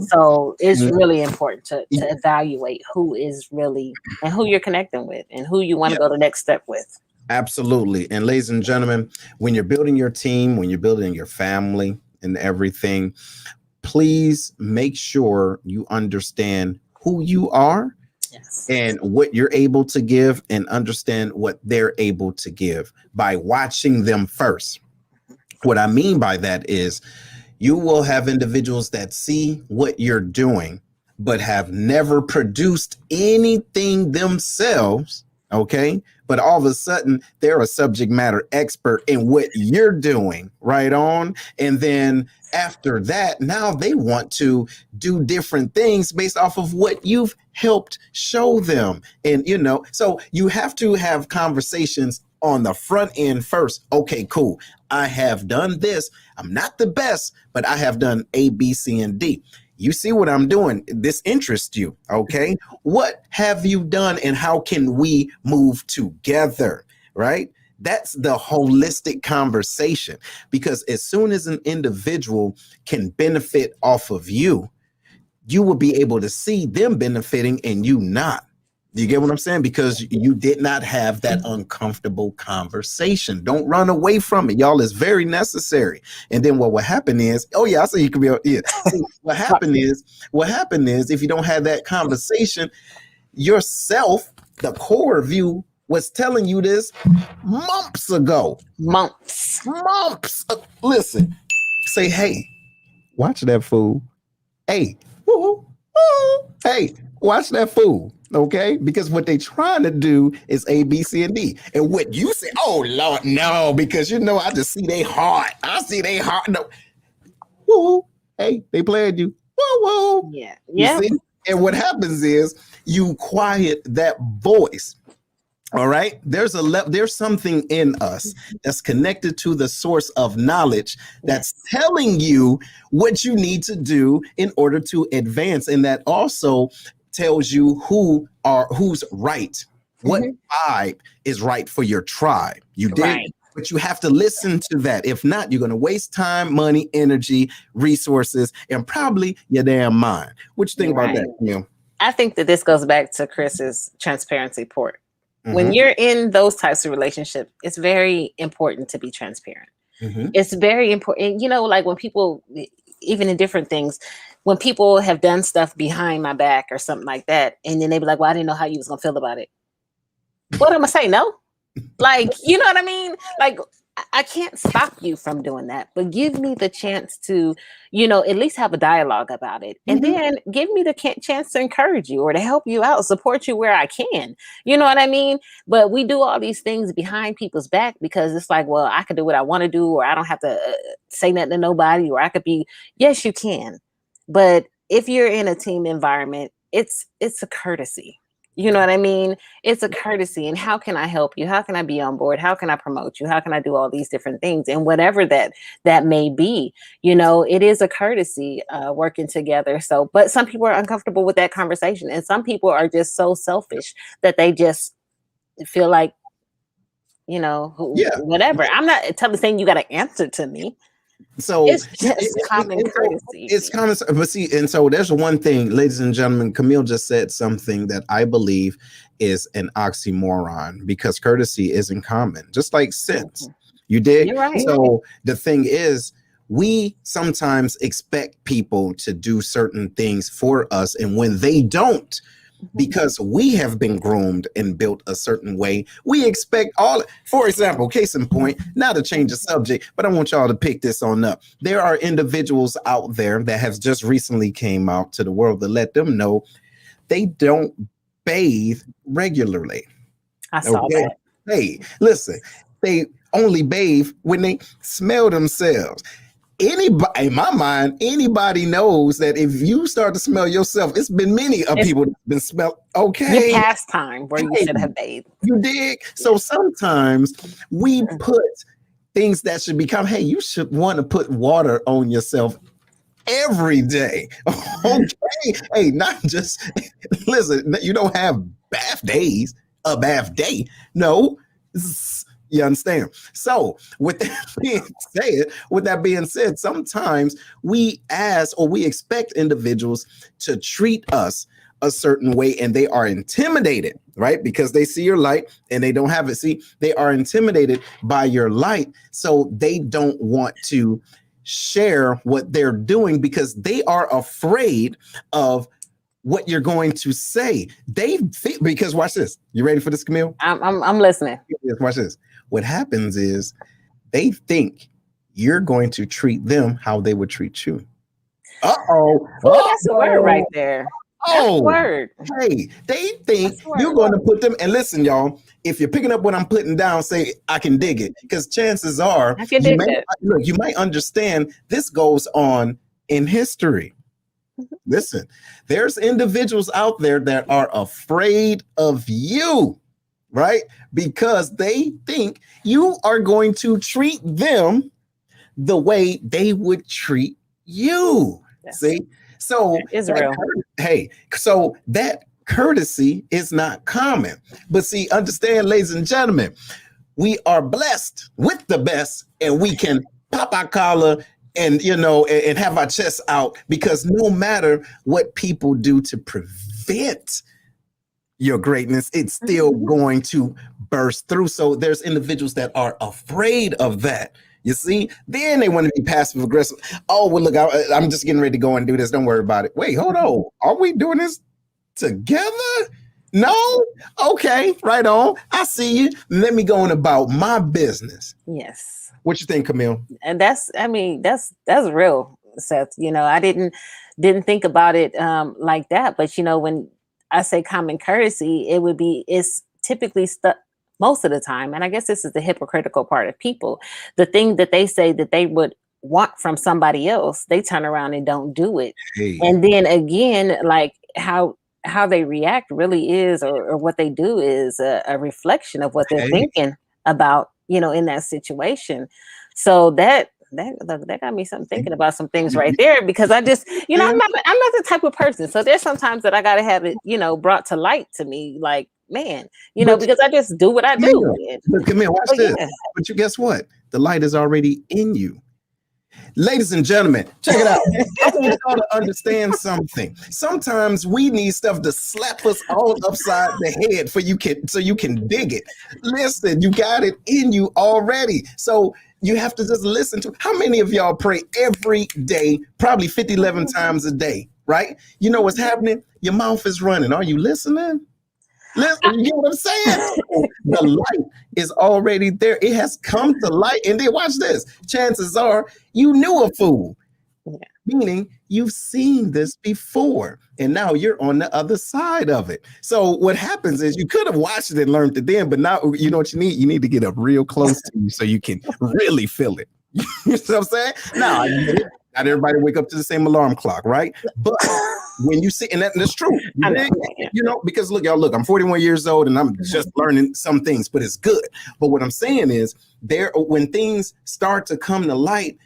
[SPEAKER 3] So it's really important to evaluate who is really and who you're connecting with and who you want to go the next step with.
[SPEAKER 2] Absolutely. And ladies and gentlemen, when you're building your team, when you're building your family and everything, please make sure you understand who you are and what you're able to give, and understand what they're able to give by watching them first. What I mean by that is you will have individuals that see what you're doing, but have never produced anything themselves. Okay. But all of a sudden they're a subject matter expert in what you're doing, right on. And then after that, now they want to do different things based off of what you've helped show them. And, so you have to have conversations on the front end first. Okay, cool. I have done this. I'm not the best, but I have done A, B, C, and D. You see what I'm doing? This interests you. Okay. What have you done and how can we move together? Right. That's the holistic conversation, because as soon as an individual can benefit off of you, you will be able to see them benefiting and you not. You get what I'm saying? Because you did not have that uncomfortable conversation. Don't run away from it, y'all. It's very necessary. And then what will happen is, I say you can be, See, what happened is if you don't have that conversation, yourself, the core of you was telling you this months ago.
[SPEAKER 3] Months.
[SPEAKER 2] Listen, say, hey, watch that fool. Hey, woo, woo. Hey, watch that fool. Okay, because what they trying to do is A, B, C, and D. And what you say, oh Lord, no, because I just see they heart. I see they heart. No, woo, hey, they played you. Woo, woo.
[SPEAKER 3] Yeah.
[SPEAKER 2] You see? And what happens is you quiet that voice. All right. There's something in us that's connected to the source of knowledge that's telling you what you need to do in order to advance. And that also tells you who's right, what vibe is right for your tribe. You did. Right. But you have to listen to that. If not, you're going to waste time, money, energy, resources, and probably your damn mind. What you think about that, Camille?
[SPEAKER 3] I think that this goes back to Chris's transparency part. When you're in those types of relationships, it's very important to be transparent. It's very important. Like when people, even in different things, when people have done stuff behind my back or something like that, and then they be like, well, I didn't know how you was going to feel about it. What am I say? No? Like, you know what I mean? Like, I can't stop you from doing that, but give me the chance to, at least have a dialogue about it. And then give me the chance to encourage you or to help you out, support you where I can. You know what I mean? But we do all these things behind people's back because it's like, well, I can do what I want to do, or I don't have to say nothing to nobody, or I could be, yes, you can. But if you're in a team environment, it's a courtesy. You know what I mean? It's a courtesy. And how can I help you? How can I be on board? How can I promote you? How can I do all these different things? And whatever that may be, it is a courtesy working together. So, but some people are uncomfortable with that conversation. And some people are just so selfish that they just feel like, whatever. I'm not saying you got to answer to me.
[SPEAKER 2] So
[SPEAKER 3] it's just common courtesy.
[SPEAKER 2] It's common, but see, and so there's one thing, ladies and gentlemen. Camille just said something that I believe is an oxymoron, because courtesy isn't common, just like sense. You did.
[SPEAKER 3] You're right.
[SPEAKER 2] So the thing is, we sometimes expect people to do certain things for us, and when they don't, because we have been groomed and built a certain way, we expect for example, case in point, not to change the subject, but I want y'all to pick this on up. There are individuals out there that have just recently came out to the world to let them know they don't bathe regularly.
[SPEAKER 3] I saw that.
[SPEAKER 2] Hey, listen, they only bathe when they smell themselves. Anybody, in my mind, anybody knows that if you start to smell yourself, it's been many of people that have been smelled. Okay.
[SPEAKER 3] Your pastime where you should have bathed.
[SPEAKER 2] You dig? So sometimes we put things that should become, hey, you should want to put water on yourself every day. Okay. Hey, not just, listen, you don't have bath days, a bath day. No. You understand? So with that being said, sometimes we ask or we expect individuals to treat us a certain way, and they are intimidated, right? Because they see your light and they don't have it. See, they are intimidated by your light. So they don't want to share what they're doing because they are afraid of what you're going to say. Because watch this. You ready for this, Camille?
[SPEAKER 3] I'm listening.
[SPEAKER 2] Watch this. What happens is they think you're going to treat them how they would treat you.
[SPEAKER 3] Oh, that's a word right there.
[SPEAKER 2] Oh, word. Hey, they think you're going to put them. And listen, y'all, if you're picking up what I'm putting down, say, I can dig it. Because chances are, you might understand this goes on in history. Listen, there's individuals out there that are afraid of you, right? Because they think you are going to treat them the way they would treat you. Yes. See? So
[SPEAKER 3] Israel.
[SPEAKER 2] So that courtesy is not common. But see, understand, ladies and gentlemen, we are blessed with the best, and we can pop our collar and and have our chests out, because no matter what people do to prevent your greatness, it's still going to burst through. So there's individuals that are afraid of that. You see, then they want to be passive aggressive. Oh, well, look, I'm just getting ready to go and do this. Don't worry about it. Wait, hold on. Are we doing this together? No? Okay, right on. I see you. Let me go on about my business.
[SPEAKER 3] Yes.
[SPEAKER 2] What you think, Camille?
[SPEAKER 3] And that's real, Seth. I didn't think about it like that. But when I say common courtesy, it's typically stuck most of the time. And I guess this is the hypocritical part of people. The thing that they say that they would want from somebody else, they turn around and don't do it.
[SPEAKER 2] Hey.
[SPEAKER 3] And then again, like how they react really is, or what they do is a reflection of what they're thinking about, in that situation. So that got me thinking about some things right there, because I just, I'm not the type of person. So there's sometimes that I got to have it, brought to light to me, like, man, because I just do what I do.
[SPEAKER 2] But Camille, watch this. But you guess what? The light is already in you. Ladies and gentlemen, check it out. I want y'all to understand something. Sometimes we need stuff to slap us all upside the head so you can dig it. Listen, you got it in you already. So you have to just listen to. How many of y'all pray every day, probably 50, 11 times a day, right? You know what's happening? Your mouth is running. Are you listening? Listen, you get what I'm saying? The light is already there. It has come to light. And then watch this. Chances are you knew a fool. Yeah. Meaning you've seen this before. And now you're on the other side of it. So what happens is you could have watched it and learned it then, but now you know what you need? You need to get up real close to you so you can really feel it. You know what I'm saying? Now, not everybody wake up to the same alarm clock, right? But when you see, and that's true, because look, I'm 41 years old and I'm just learning some things, but it's good. But what I'm saying is when things start to come to light,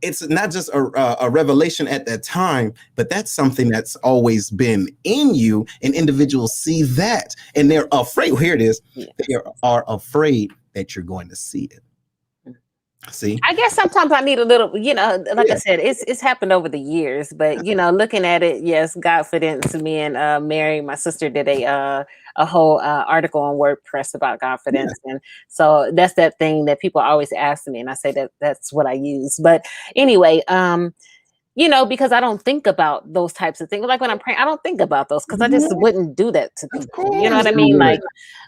[SPEAKER 2] it's not just a revelation at that time, but that's something that's always been in you, and individuals see that and they're afraid. Here it is. Yeah. They are afraid that you're going to see it. See, I
[SPEAKER 3] guess sometimes I need a little, I said, it's happened over the years, but looking at it, yes, Godfidence. Me and Mary, my sister, did a whole article on WordPress about Godfidence, and so that's that thing that people always ask me, and I say that's what I use. But anyway, because I don't think about those types of things. Like when I'm praying, I don't think about those because I just wouldn't do that to people. You know what I mean? Like,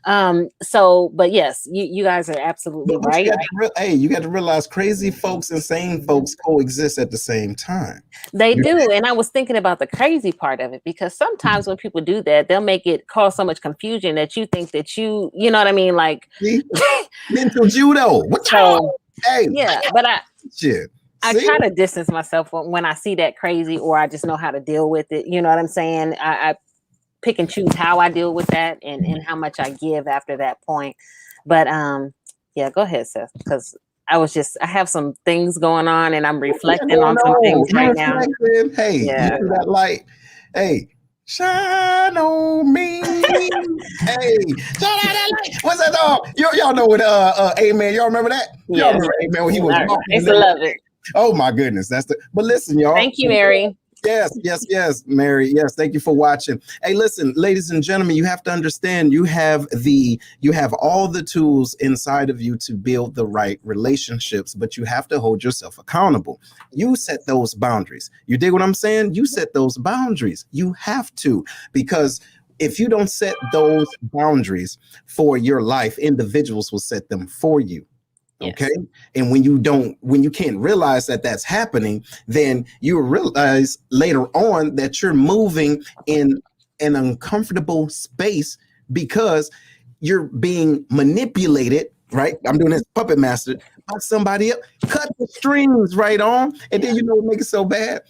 [SPEAKER 3] but yes, you guys are absolutely right.
[SPEAKER 2] You got to realize crazy folks and sane folks coexist at the same time.
[SPEAKER 3] They do. And I was thinking about the crazy part of it, because sometimes when people do that, they'll make it cause so much confusion that you think that you know what I mean? Like
[SPEAKER 2] mental judo.
[SPEAKER 3] But I try to distance myself when I see that crazy, or I just know how to deal with it. You know what I'm saying? I pick and choose how I deal with that and how much I give after that point. But go ahead, Seth, because I have some things going on and I'm reflecting on some things right now.
[SPEAKER 2] Hey, you see that light? Hey, shine on me. Hey, shine out that light. What's that dog? Y'all know what Amen. Y'all remember that? Y'all remember Amen when he was walking?
[SPEAKER 3] I used to love it.
[SPEAKER 2] Oh my goodness. But listen, y'all.
[SPEAKER 3] Thank you, Mary.
[SPEAKER 2] Yes, Mary. Yes, thank you for watching. Hey, listen, ladies and gentlemen, you have to understand you have all the tools inside of you to build the right relationships, but you have to hold yourself accountable. You set those boundaries. You dig what I'm saying? You set those boundaries. You have to, because if you don't set those boundaries for your life, individuals will set them for you. Okay. Yes. And when you can't realize that that's happening, then you realize later on that you're moving in an uncomfortable space because you're being manipulated, right? I'm doing this puppet master by somebody else. Cut the strings right on. And then what makes it so bad?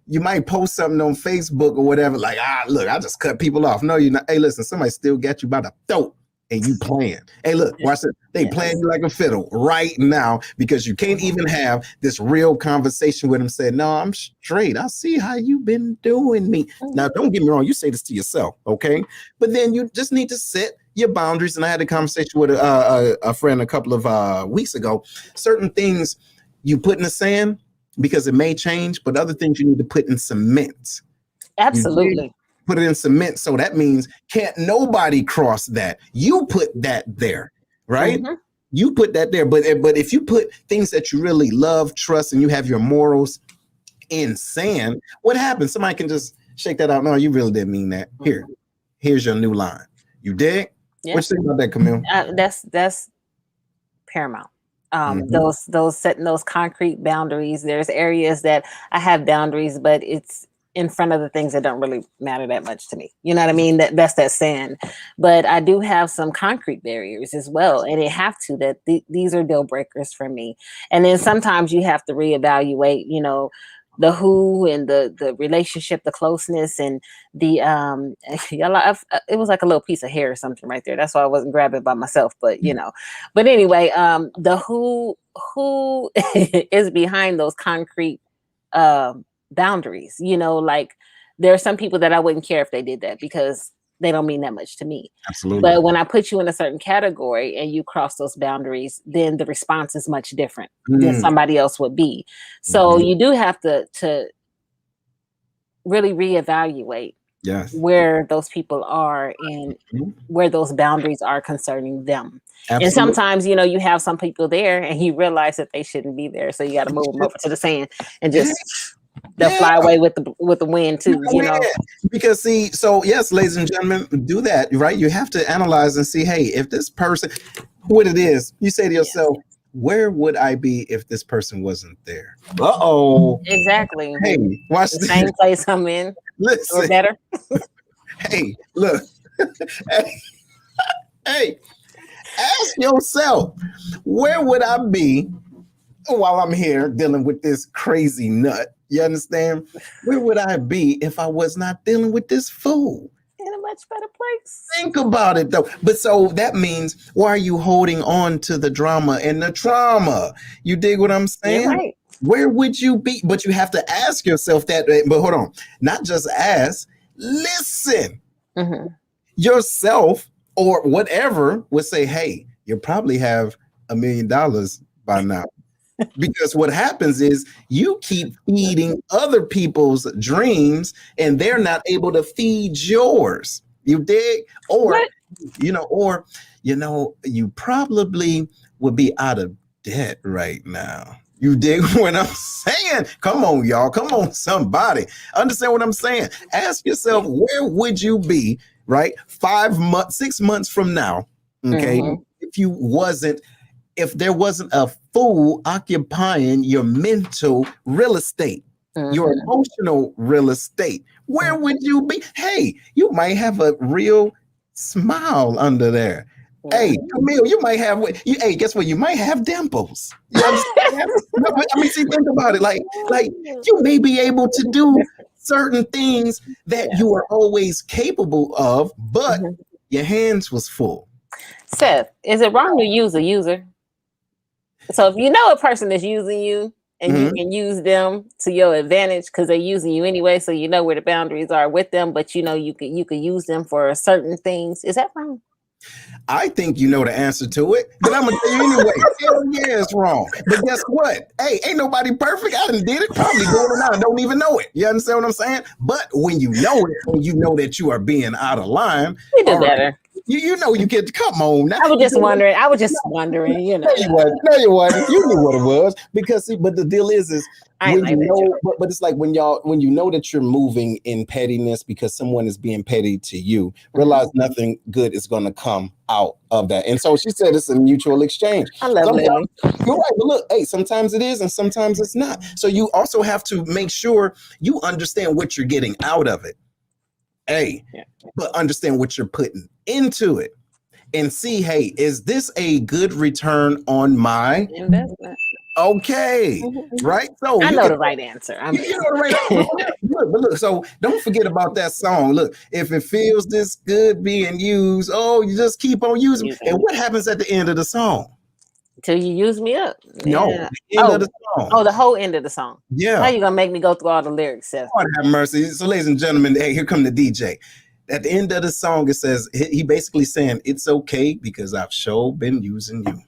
[SPEAKER 2] You might post something on Facebook or whatever, like, look, I just cut people off. No, you're not. Hey, listen, somebody still got you by the throat. And you playing. Hey, look, watch it. They playing you like a fiddle right now because you can't even have this real conversation with them. Say, no, I'm straight. I see how you've been doing me. Now, don't get me wrong. You say this to yourself, okay? But then you just need to set your boundaries. And I had a conversation with a friend a couple of weeks ago. Certain things you put in the sand because it may change, but other things you need to put in cement.
[SPEAKER 3] Absolutely.
[SPEAKER 2] Put it in cement. So that means can't nobody cross that. You put that there, right? Mm-hmm. You put that there. But if you put things that you really love, trust, and you have your morals in sand, what happens? Somebody can just shake that out. No, you really didn't mean that. Here's your new line. You dig?
[SPEAKER 3] Yeah.
[SPEAKER 2] What you think about that, Camille?
[SPEAKER 3] That's paramount.
[SPEAKER 2] Mhm.
[SPEAKER 3] Those setting those concrete boundaries. There's areas that I have boundaries, but it's in front of the things that don't really matter that much to me. You know what I mean? That's that sand. But I do have some concrete barriers as well, and it have to that these are deal breakers for me. And then sometimes you have to reevaluate. You know, the who and the relationship, the closeness, and the it was like a little piece of hair or something right there. That's why I wasn't grabbing it by myself. But you know, but anyway, the who is behind those concrete boundaries. You know, like there are some people that I wouldn't care if they did that because they don't mean that much to me.
[SPEAKER 2] Absolutely.
[SPEAKER 3] But when I put you in a certain category and you cross those boundaries, then the response is much different than somebody else would be. So you do have to really reevaluate
[SPEAKER 2] Yes.
[SPEAKER 3] where those people are and where those boundaries are concerning them.
[SPEAKER 2] Absolutely.
[SPEAKER 3] And sometimes, you know, you have some people there and you realize that they shouldn't be there. So you got to move them over to the sand and just they'll fly away with the wind too, you know.
[SPEAKER 2] Because see, so yes, ladies and gentlemen, do that, right? You have to analyze and see, hey, if this person, what it is, you say to yourself, where would I be if this person wasn't there? Uh-oh.
[SPEAKER 3] Exactly.
[SPEAKER 2] Hey, watch
[SPEAKER 3] the
[SPEAKER 2] this.
[SPEAKER 3] same place I'm in.
[SPEAKER 2] Listen.
[SPEAKER 3] Or better.
[SPEAKER 2] Hey, look. Hey, ask yourself, where would I be while I'm here dealing with this crazy nut? You understand? Where would I be if I was not dealing with this fool?
[SPEAKER 3] In a much better place.
[SPEAKER 2] Think about it though. But so that means, why are you holding on to the drama and the trauma? You dig what I'm saying?
[SPEAKER 3] You're right.
[SPEAKER 2] Where would you be? But you have to ask yourself that. But hold on, not just ask, listen. Yourself or whatever would say, hey, you probably have $1 million by now. Because what happens is you keep feeding other people's dreams and they're not able to feed yours. You dig? Or, you probably would be out of debt right now. You dig what I'm saying? Come on, y'all. Come on, somebody. Understand what I'm saying? Ask yourself, where would you be, right? 5 months, 6 months from now, okay? If there wasn't a fool occupying your mental real estate, your emotional real estate, where would you be? Hey, you might have a real smile under there. Hey, Camille, you might have. Hey, guess what? You might have dimples. You understand? See, think about it. Like you may be able to do certain things that you are always capable of, but your hands was full.
[SPEAKER 3] Seth, is it wrong to use a user? So if you know a person is using you and you can use them to your advantage because they're using you anyway, so you know where the boundaries are with them, but you know you could use them for certain things. Is that wrong?
[SPEAKER 2] I think you know the answer to it, but I'm gonna tell you anyway. Hell yeah, it's wrong. But guess what? Hey, ain't nobody perfect. I done did it. Probably doing it now and don't even know it. You understand what I'm saying? But when you know it, and you know that you are being out of line,
[SPEAKER 3] you do better.
[SPEAKER 2] You know you get. Come on now.
[SPEAKER 3] I was just wondering. You know.
[SPEAKER 2] No, you wasn't. You knew what it was because see. But the deal is when you know. But it's like when you know that you're moving in pettiness because someone is being petty to you. Realize nothing good is going to come out of that. And so she said it's a mutual exchange.
[SPEAKER 3] I love Lily.
[SPEAKER 2] You're right. But look, hey, sometimes it is and sometimes it's not. So you also have to make sure you understand what you're getting out of it. Hey, but understand what you're putting into it and see, hey, is this a good return on my
[SPEAKER 3] investment?
[SPEAKER 2] Okay, right? So
[SPEAKER 3] I know the right answer.
[SPEAKER 2] You know the right answer. Look, so don't forget about that song. Look, if it feels this good being used, you just keep on using. And what happens at the end of the song?
[SPEAKER 3] Till you use me up.
[SPEAKER 2] No, the end of the song.
[SPEAKER 3] Oh, the whole end of the song.
[SPEAKER 2] Yeah.
[SPEAKER 3] How you gonna make me go through all the lyrics, Seth?
[SPEAKER 2] Lord have mercy. So, ladies and gentlemen, hey, here come the DJ. At the end of the song, it says he basically saying it's okay because I've sure been using you.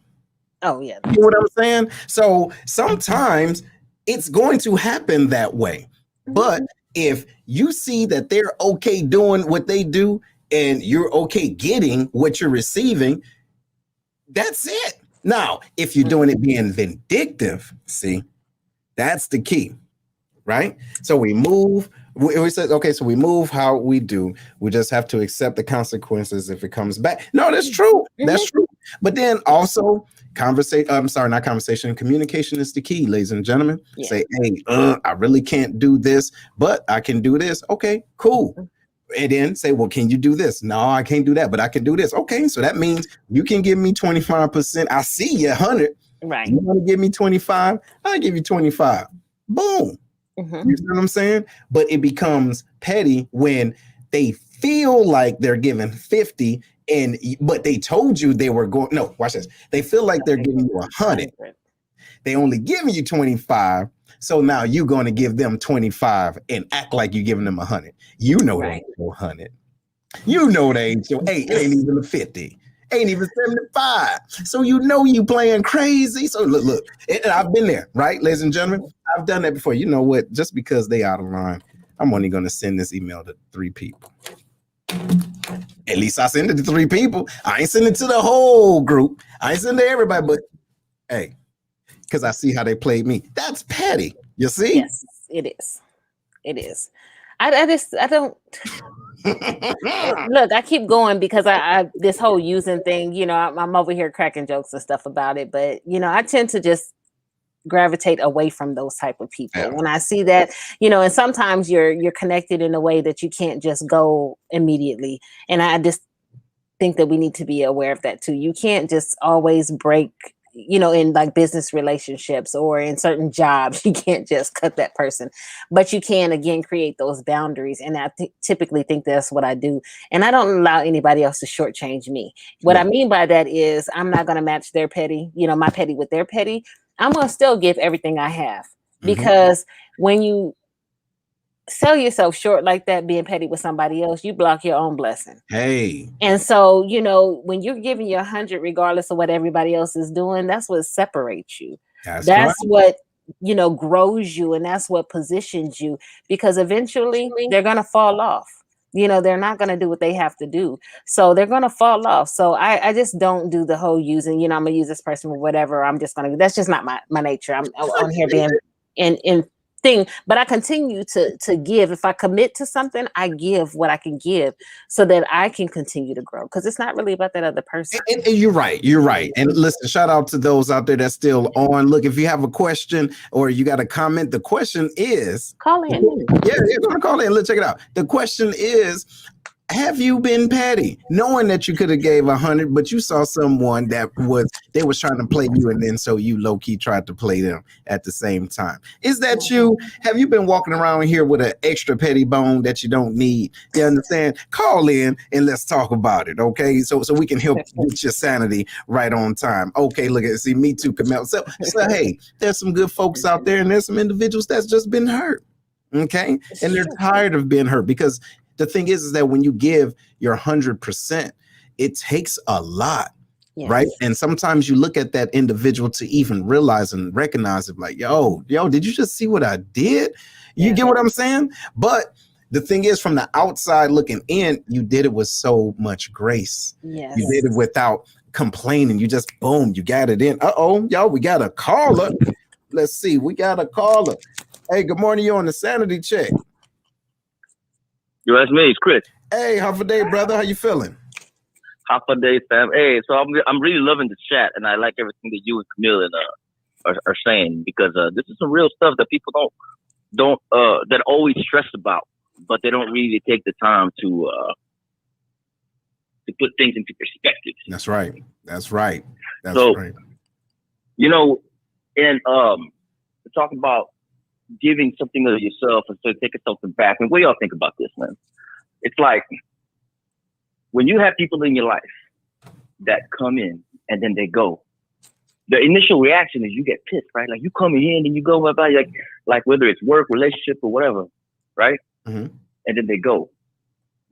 [SPEAKER 3] Oh yeah.
[SPEAKER 2] You know what I'm saying? So sometimes it's going to happen that way. But if you see that they're okay doing what they do and you're okay getting what you're receiving, that's it. Now, if you're doing it being vindictive, see, that's the key, right? So we move We said, okay, so we move how we do. We just have to accept the consequences if it comes back. No, that's true. That's true. But then also communication is the key, ladies and gentlemen.
[SPEAKER 3] Yeah.
[SPEAKER 2] Say, hey, I really can't do this, but I can do this. Okay, cool. And then say, well, can you do this? No, I can't do that, but I can do this. Okay, so that means you can give me 25%. I see you 100.
[SPEAKER 3] Right.
[SPEAKER 2] You want to give me 25? I'll give you 25. Boom. You know what I'm saying? But it becomes petty when they feel like they're giving 50 but they told you they were going. No, watch this. They feel like they're giving you 100. They only giving you 25. So now you're going to give them 25 and act like you're giving them 100. You know they ain't 100. You know they ain't your 8. It ain't even a 50. Ain't even 75. So you know you playing crazy. So look, and I've been there, right, ladies and gentlemen? I've done that before. You know what? Just because they out of line, I'm only going to send this email to 3 people. At least I send it to 3 people. I ain't sending it to the whole group. I ain't sending it to everybody, but hey, because I see how they played me. That's petty. You see?
[SPEAKER 3] Yes, it is. It is. I don't look, I keep going because I this whole using thing, you know, I'm over here cracking jokes and stuff about it, but you know, I tend to just gravitate away from those type of people.
[SPEAKER 2] Yeah.
[SPEAKER 3] When I see that, you know, and sometimes you're connected in a way that you can't just go immediately. And I just think that we need to be aware of that too. You can't just always break, you know, in like business relationships or in certain jobs, you can't just cut that person, but you can again create those boundaries. And I typically think that's what I do. And I don't allow anybody else to shortchange me. What I mean by that is I'm not going to match their petty, you know, my petty with their petty. I'm going to still give everything I have, because when you sell yourself short like that, being petty with somebody else, you block your own blessing.
[SPEAKER 2] Hey.
[SPEAKER 3] And so, you know, when you're giving you 100, regardless of what everybody else is doing, that's what separates you. That's right. What, you know, grows you, and that's what positions you, because eventually they're going to fall off. You know, they're not going to do what they have to do. So they're going to fall off. So I just don't do the whole using, you know, I'm going to use this person or whatever. I'm just going to, that's just not my nature. I'm on here being in thing, but I continue to give. If I commit to something, I give what I can give so that I can continue to grow, because it's not really about that other person.
[SPEAKER 2] And you're right. And listen, shout out to those out there that's still on. Look, if you have a question or you got a comment, the question is
[SPEAKER 3] call in.
[SPEAKER 2] Yeah, you're gonna call in. Let's check it out. The question is, have you been petty, knowing that you could have gave 100, but you saw someone that they was trying to play you, and then so you low key tried to play them at the same time? Is that you? Have you been walking around here with an extra petty bone that you don't need? You understand? Call in and let's talk about it, okay? So we can help get your sanity right on time. Okay, look at see me too, Camille. So hey, there's some good folks out there, and there's some individuals that's just been hurt, okay, and they're tired of being hurt, because the thing is that when you give your 100%, it takes a lot, right? And sometimes you look at that individual to even realize and recognize it, like, yo, did you just see what I did? You get what I'm saying? But the thing is, from the outside looking in, you did it with so much grace.
[SPEAKER 3] Yes.
[SPEAKER 2] You did it without complaining. You just, boom, you got it in. Uh-oh, y'all, we got a caller. Let's see, we got a caller. Hey, good morning. You're on the Sanity Check.
[SPEAKER 5] Yo, that's me. It's Chris.
[SPEAKER 2] Hey, half a day, brother. How you feeling?
[SPEAKER 5] Half a day, fam. Hey, so I'm really loving the chat, and I like everything that you and Camille are saying, because this is some real stuff that people don't that always stress about, but they don't really take the time to put things into perspective.
[SPEAKER 2] That's right.
[SPEAKER 5] You know, and to talk about giving something of yourself instead of taking something back. And what do y'all think about this, man? It's like when you have people in your life that come in and then they go, the initial reaction is you get pissed, right? Like you come in and you go about like whether it's work, relationship, or whatever, right?
[SPEAKER 2] Mm-hmm.
[SPEAKER 5] And then they go.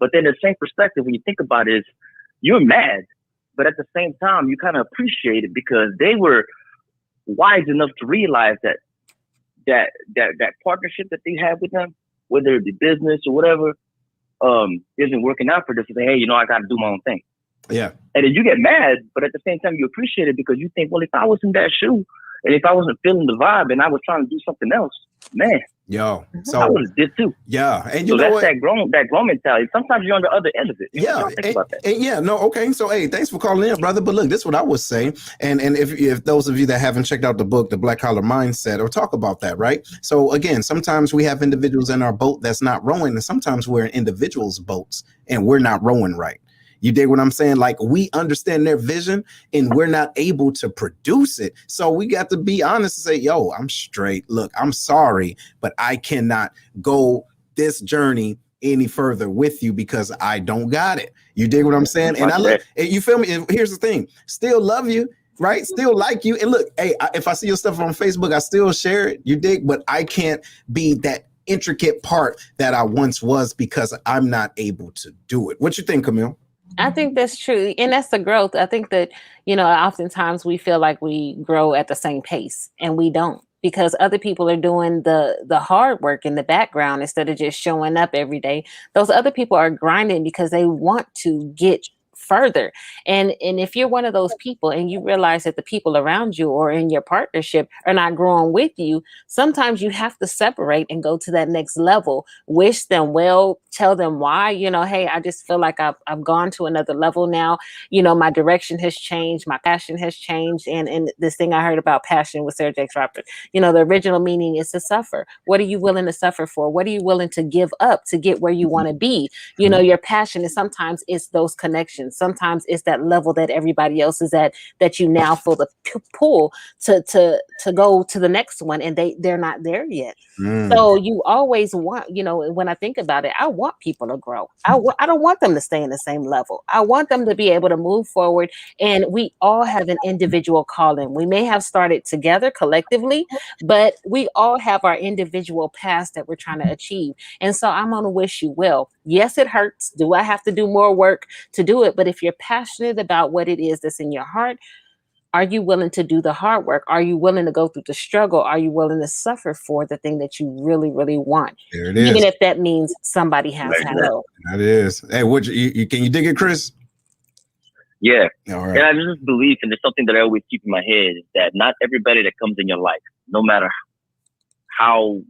[SPEAKER 5] But then the same perspective, when you think about it, is you're mad, but at the same time, you kind of appreciate it because they were wise enough to realize that partnership that they have with them, whether it be business or whatever, isn't working out for this. And say, hey, you know, I got to do my own thing.
[SPEAKER 2] Yeah.
[SPEAKER 5] And then you get mad, but at the same time, you appreciate it because you think, well, if I was in that shoe and if I wasn't feeling the vibe and I was trying to do something else, man,
[SPEAKER 2] Yo,
[SPEAKER 5] I
[SPEAKER 2] so
[SPEAKER 5] would have did too.
[SPEAKER 2] yeah, and you
[SPEAKER 5] So
[SPEAKER 2] know
[SPEAKER 5] that's
[SPEAKER 2] what?
[SPEAKER 5] that grown mentality. Sometimes you're on the other end of it. You
[SPEAKER 2] Yeah,
[SPEAKER 5] don't think about that.
[SPEAKER 2] and yeah, no, okay. So, hey, thanks for calling in, brother. But look, this is what I would say, and if those of you that haven't checked out the book, The Black Collar Mindset, or talk about that, right? So again, sometimes we have individuals in our boat that's not rowing, and sometimes we're in individuals' boats and we're not rowing right. You dig what I'm saying? Like, we understand their vision and we're not able to produce it. So we got to be honest and say, yo, I'm straight. Look, I'm sorry, but I cannot go this journey any further with you because I don't got it. You dig what I'm saying? And I look, you feel me? And here's the thing, still love you, right? Still like you. And look, hey, if I see your stuff on Facebook, I still share it. You dig? But I can't be that intricate part that I once was because I'm not able to do it. What you think, Camille?
[SPEAKER 3] I think that's true. And that's the growth. I think that, oftentimes we feel like we grow at the same pace, and we don't, because other people are doing the hard work in the background instead of just showing up every day. Those other people are grinding because they want to get further. And if you're one of those people and you realize that the people around you or in your partnership are not growing with you, sometimes you have to separate and go to that next level. Wish them well, tell them why, hey, I just feel like I've gone to another level now. My direction has changed, my passion has changed. And this thing I heard about passion with Sarah Jakes Roberts, the original meaning is to suffer. What are you willing to suffer for? What are you willing to give up to get where you want to be? Your passion is sometimes it's those connections. Sometimes it's that level that everybody else is at, that you now feel the pull to go to the next one, and they're not there yet. So you always want, when I think about it, I want people to grow. I don't want them to stay in the same level. I want them to be able to move forward. And we all have an individual calling. We may have started together collectively, but we all have our individual paths that we're trying to achieve. And so I'm going to wish you well. Yes, it hurts. Do I have to do more work to do it? But if you're passionate about what it is that's in your heart, are you willing to do the hard work? Are you willing to go through the struggle? Are you willing to suffer for the thing that you really, really want?
[SPEAKER 2] There it is.
[SPEAKER 3] Even if that means somebody has help.
[SPEAKER 2] That is. Hey, can you dig it, Chris?
[SPEAKER 5] Yeah.
[SPEAKER 2] All right.
[SPEAKER 5] And I just believe, and there's something that I always keep in my head, is that not everybody that comes in your life, no matter how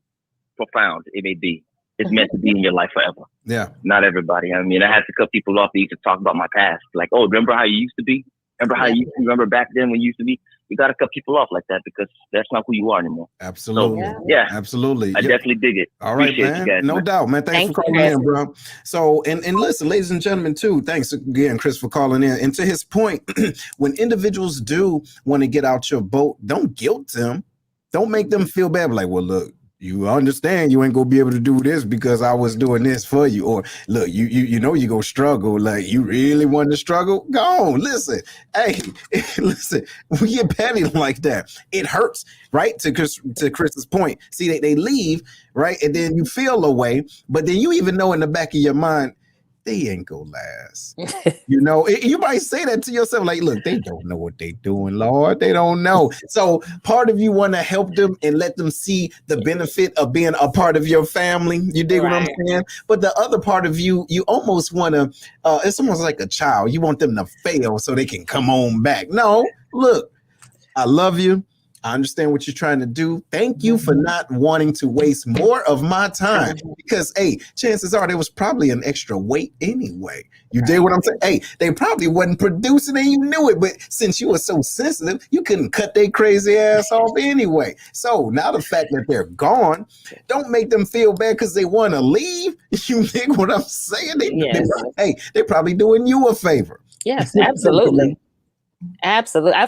[SPEAKER 5] profound it may be, is meant to be in your life forever.
[SPEAKER 2] Yeah.
[SPEAKER 5] Not everybody. I mean, I had to cut people off that used to talk about my past. Like, oh, remember how you used to be? Remember back then when you used to be? You got to cut people off like that because that's not who you are anymore.
[SPEAKER 2] Absolutely.
[SPEAKER 5] So, yeah.
[SPEAKER 2] Absolutely.
[SPEAKER 5] I definitely dig it.
[SPEAKER 2] All right,
[SPEAKER 5] Appreciate
[SPEAKER 2] man.
[SPEAKER 5] you guys,
[SPEAKER 2] No doubt, man. Thanks for calling in, bro. So, and listen, ladies and gentlemen, too, thanks again, Chris, for calling in. And to his point, when individuals do want to get out your boat, don't guilt them. Don't make them feel bad. Like, well, look, you understand you ain't gonna be able to do this because I was doing this for you. Or look, you know you're gonna struggle. Like, you really want to struggle? Go on. Listen, hey, listen, we get petty like that. It hurts, right? To Chris's point. See, they leave, right? And then you feel away, but then you even know in the back of your mind, they ain't gonna last. You might say that to yourself, like, look, they don't know what they doing, Lord. They don't know. So part of you want to help them and let them see the benefit of being a part of your family. You dig what I'm saying? But the other part of you almost want to, it's almost like a child. You want them to fail so they can come on back. No, look, I love you. I understand what you're trying to do. Thank you for not wanting to waste more of my time because, hey, chances are there was probably an extra weight anyway. You did what I'm saying? Hey, they probably wasn't producing and you knew it, but since you were so sensitive, you couldn't cut their crazy ass off anyway. So now the fact that they're gone, don't make them feel bad because they want to leave. You dig what I'm saying? They're probably doing you a favor.
[SPEAKER 3] Yes, absolutely. Absolutely. I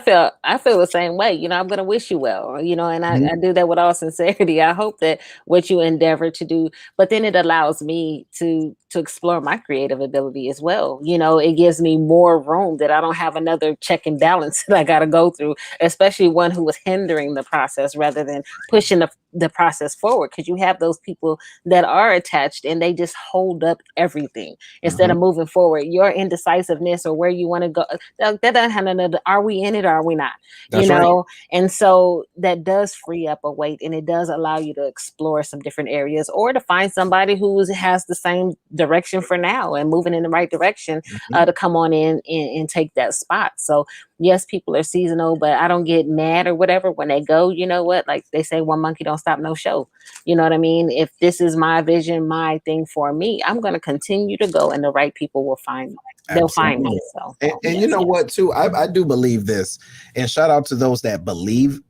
[SPEAKER 3] feel the same way. I'm going to wish you well, and I do that with all sincerity. I hope that what you endeavor to do, but then it allows me to explore my creative ability as well. It gives me more room that I don't have another check and balance that I got to go through, especially one who was hindering the process rather than pushing the process forward. Because you have those people that are attached and they just hold up everything instead of moving forward. Your indecisiveness or where you want to go, that doesn't have another. Are we in it or are we not? That's right. And so that does free up a weight, and it does allow you to explore some different areas or to find somebody who has the same direction for now and moving in the right direction to come on in and take that spot. So yes, people are seasonal, but I don't get mad or whatever when they go. You know what? Like they say, one monkey don't stop no show. You know what I mean? If this is my vision, my thing for me, I'm going to continue to go, and the right people will find me. They'll find me. So,
[SPEAKER 2] and you know what, too, I do believe this, and shout out to those that believe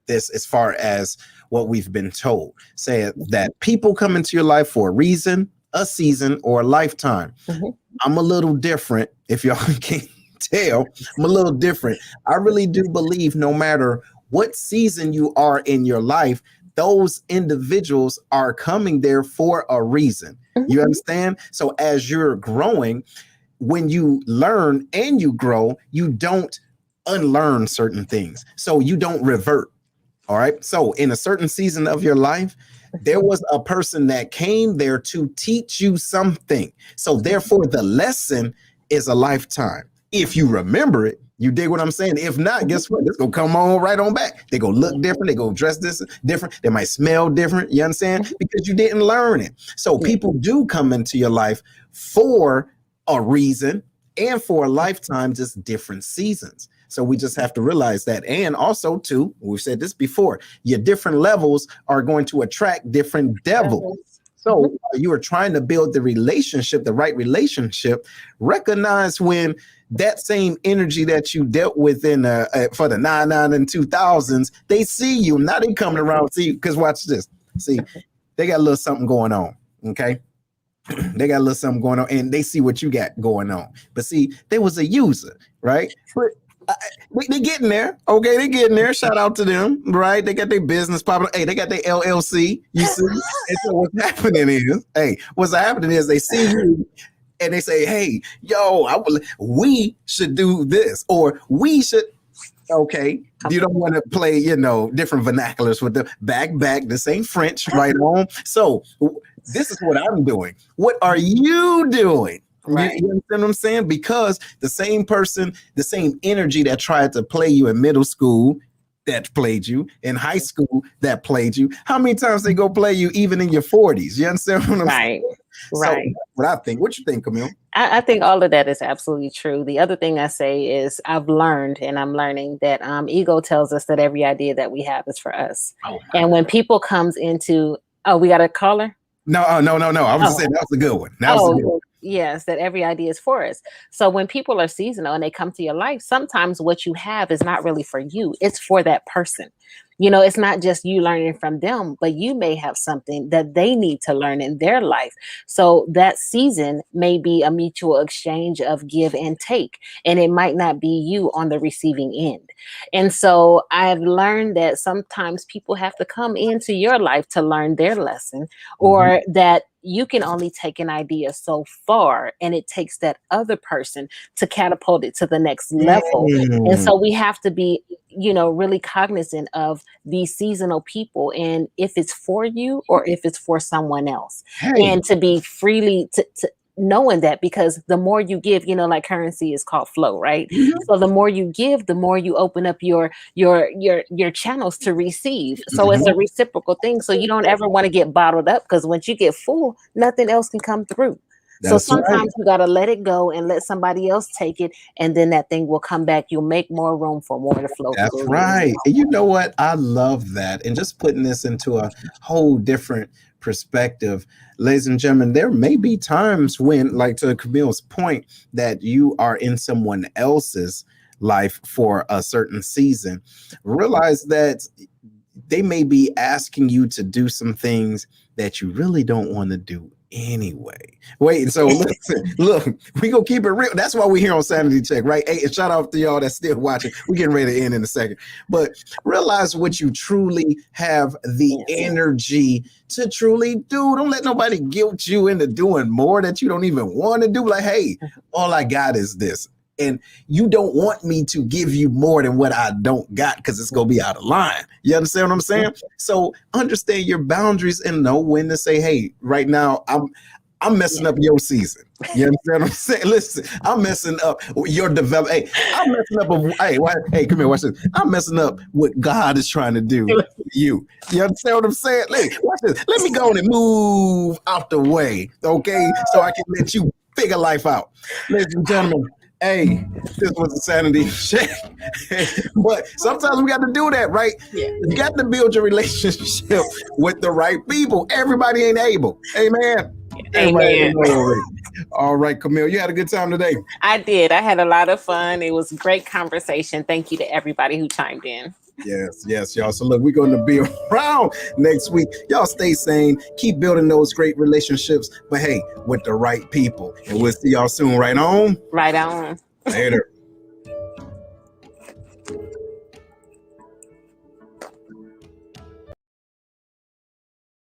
[SPEAKER 2] this as far as what we've been told. Say that people come into your life for a reason, a season, or a lifetime. I'm a little different. If y'all can't tell, I'm a little different. I really do believe no matter what season you are in your life, those individuals are coming there for a reason. You understand? So as you're growing, when you learn and you grow, you don't unlearn certain things. So you don't revert. All right. So in a certain season of your life, there was a person that came there to teach you something. So therefore, the lesson is a lifetime. If you remember it, you dig what I'm saying? If not, guess what? It's going to come on right on back. They go look different. They go dress this different. They might smell different. You understand? Because you didn't learn it. So people do come into your life for a reason and for a lifetime, just different seasons. So we just have to realize that. And also, too, we've said this before, your different levels are going to attract different devils. So you are trying to build the relationship, the right relationship. Recognize when that same energy that you dealt with in for the 99 and 2000s, they see you. Now they coming around see you. Because watch this. See, they got a little something going on. Okay. They got a little something going on and they see what you got going on. But see, there was a user, right? They getting there. Okay, they getting there. Shout out to them, right? They got their business popping. Hey, they got their LLC. You see? And so what's happening is, they see you and they say, hey, yo, we should do this, or we should. Okay, you don't want to play, different vernaculars with the back. This ain't French, right on. So this is what I'm doing. What are you doing? Right. You understand what I'm saying? Because the same person, the same energy that tried to play you in middle school, that played you in high school, that played you. How many times they go play you even in your 40s? You understand what I'm saying?
[SPEAKER 3] Right.
[SPEAKER 2] So what I think. What you think, Camille?
[SPEAKER 3] I think all of that is absolutely true. The other thing I say is I've learned and I'm learning that ego tells us that every idea that we have is for us. And when people comes into, we got a caller?
[SPEAKER 2] No. I was just saying that was a good one. That was a good one.
[SPEAKER 3] Yes, that every idea is for us. So when people are seasonal and they come to your life, sometimes what you have is not really for you. It's for that person. It's not just you learning from them, but you may have something that they need to learn in their life. So that season may be a mutual exchange of give and take, and it might not be you on the receiving end. And so I've learned that sometimes people have to come into your life to learn their lesson, or that you can only take an idea so far, and it takes that other person to catapult it to the next level. And so we have to be, really cognizant of these seasonal people, and if it's for you or if it's for someone else, and to be freely to knowing that, because the more you give, like currency is called flow, right? So the more you give, the more you open up your channels to receive. So it's a reciprocal thing. So you don't ever want to get bottled up, because once you get full, nothing else can come through. So sometimes you got to let it go and let somebody else take it, and then that thing will come back. You'll make more room for more to flow.
[SPEAKER 2] That's right. And you know what? I love that. And just putting this into a whole different perspective, ladies and gentlemen, there may be times when, like to Camille's point, that you are in someone else's life for a certain season. Realize that they may be asking you to do some things that you really don't want to do anyway. Wait, so listen, look, we gonna keep it real. That's why we're here on Sanity Check, right? Hey, and shout out to y'all that's still watching. We're getting ready to end in a second. But realize what you truly have the energy to truly do. Don't let nobody guilt you into doing more that you don't even want to do. Like, hey, all I got is this. And you don't want me to give you more than what I don't got, because it's going to be out of line. You understand what I'm saying? So understand your boundaries and know when to say, hey, right now, I'm messing up your season. You understand what I'm saying? Listen, I'm messing up your development. Hey, I'm messing up. Hey, come here, watch this. I'm messing up what God is trying to do for you. You understand what I'm saying? Hey, watch this. Let me go on and move out the way, okay? So I can let you figure life out. Ladies and gentlemen, Hey, this was a sanity check. But sometimes we got to do that, right?
[SPEAKER 3] Yeah.
[SPEAKER 2] You got to build your relationship with the right people. Everybody ain't able. Amen.
[SPEAKER 3] Amen.
[SPEAKER 2] All right, Camille, you had a good time today.
[SPEAKER 3] I did. I had a lot of fun. It was a great conversation. Thank you to everybody who chimed in.
[SPEAKER 2] Yes, y'all. So look, we're going to be around next week. Y'all stay sane. Keep building those great relationships. But hey, with the right people. And we'll see y'all soon. Right on?
[SPEAKER 3] Right on.
[SPEAKER 2] Later.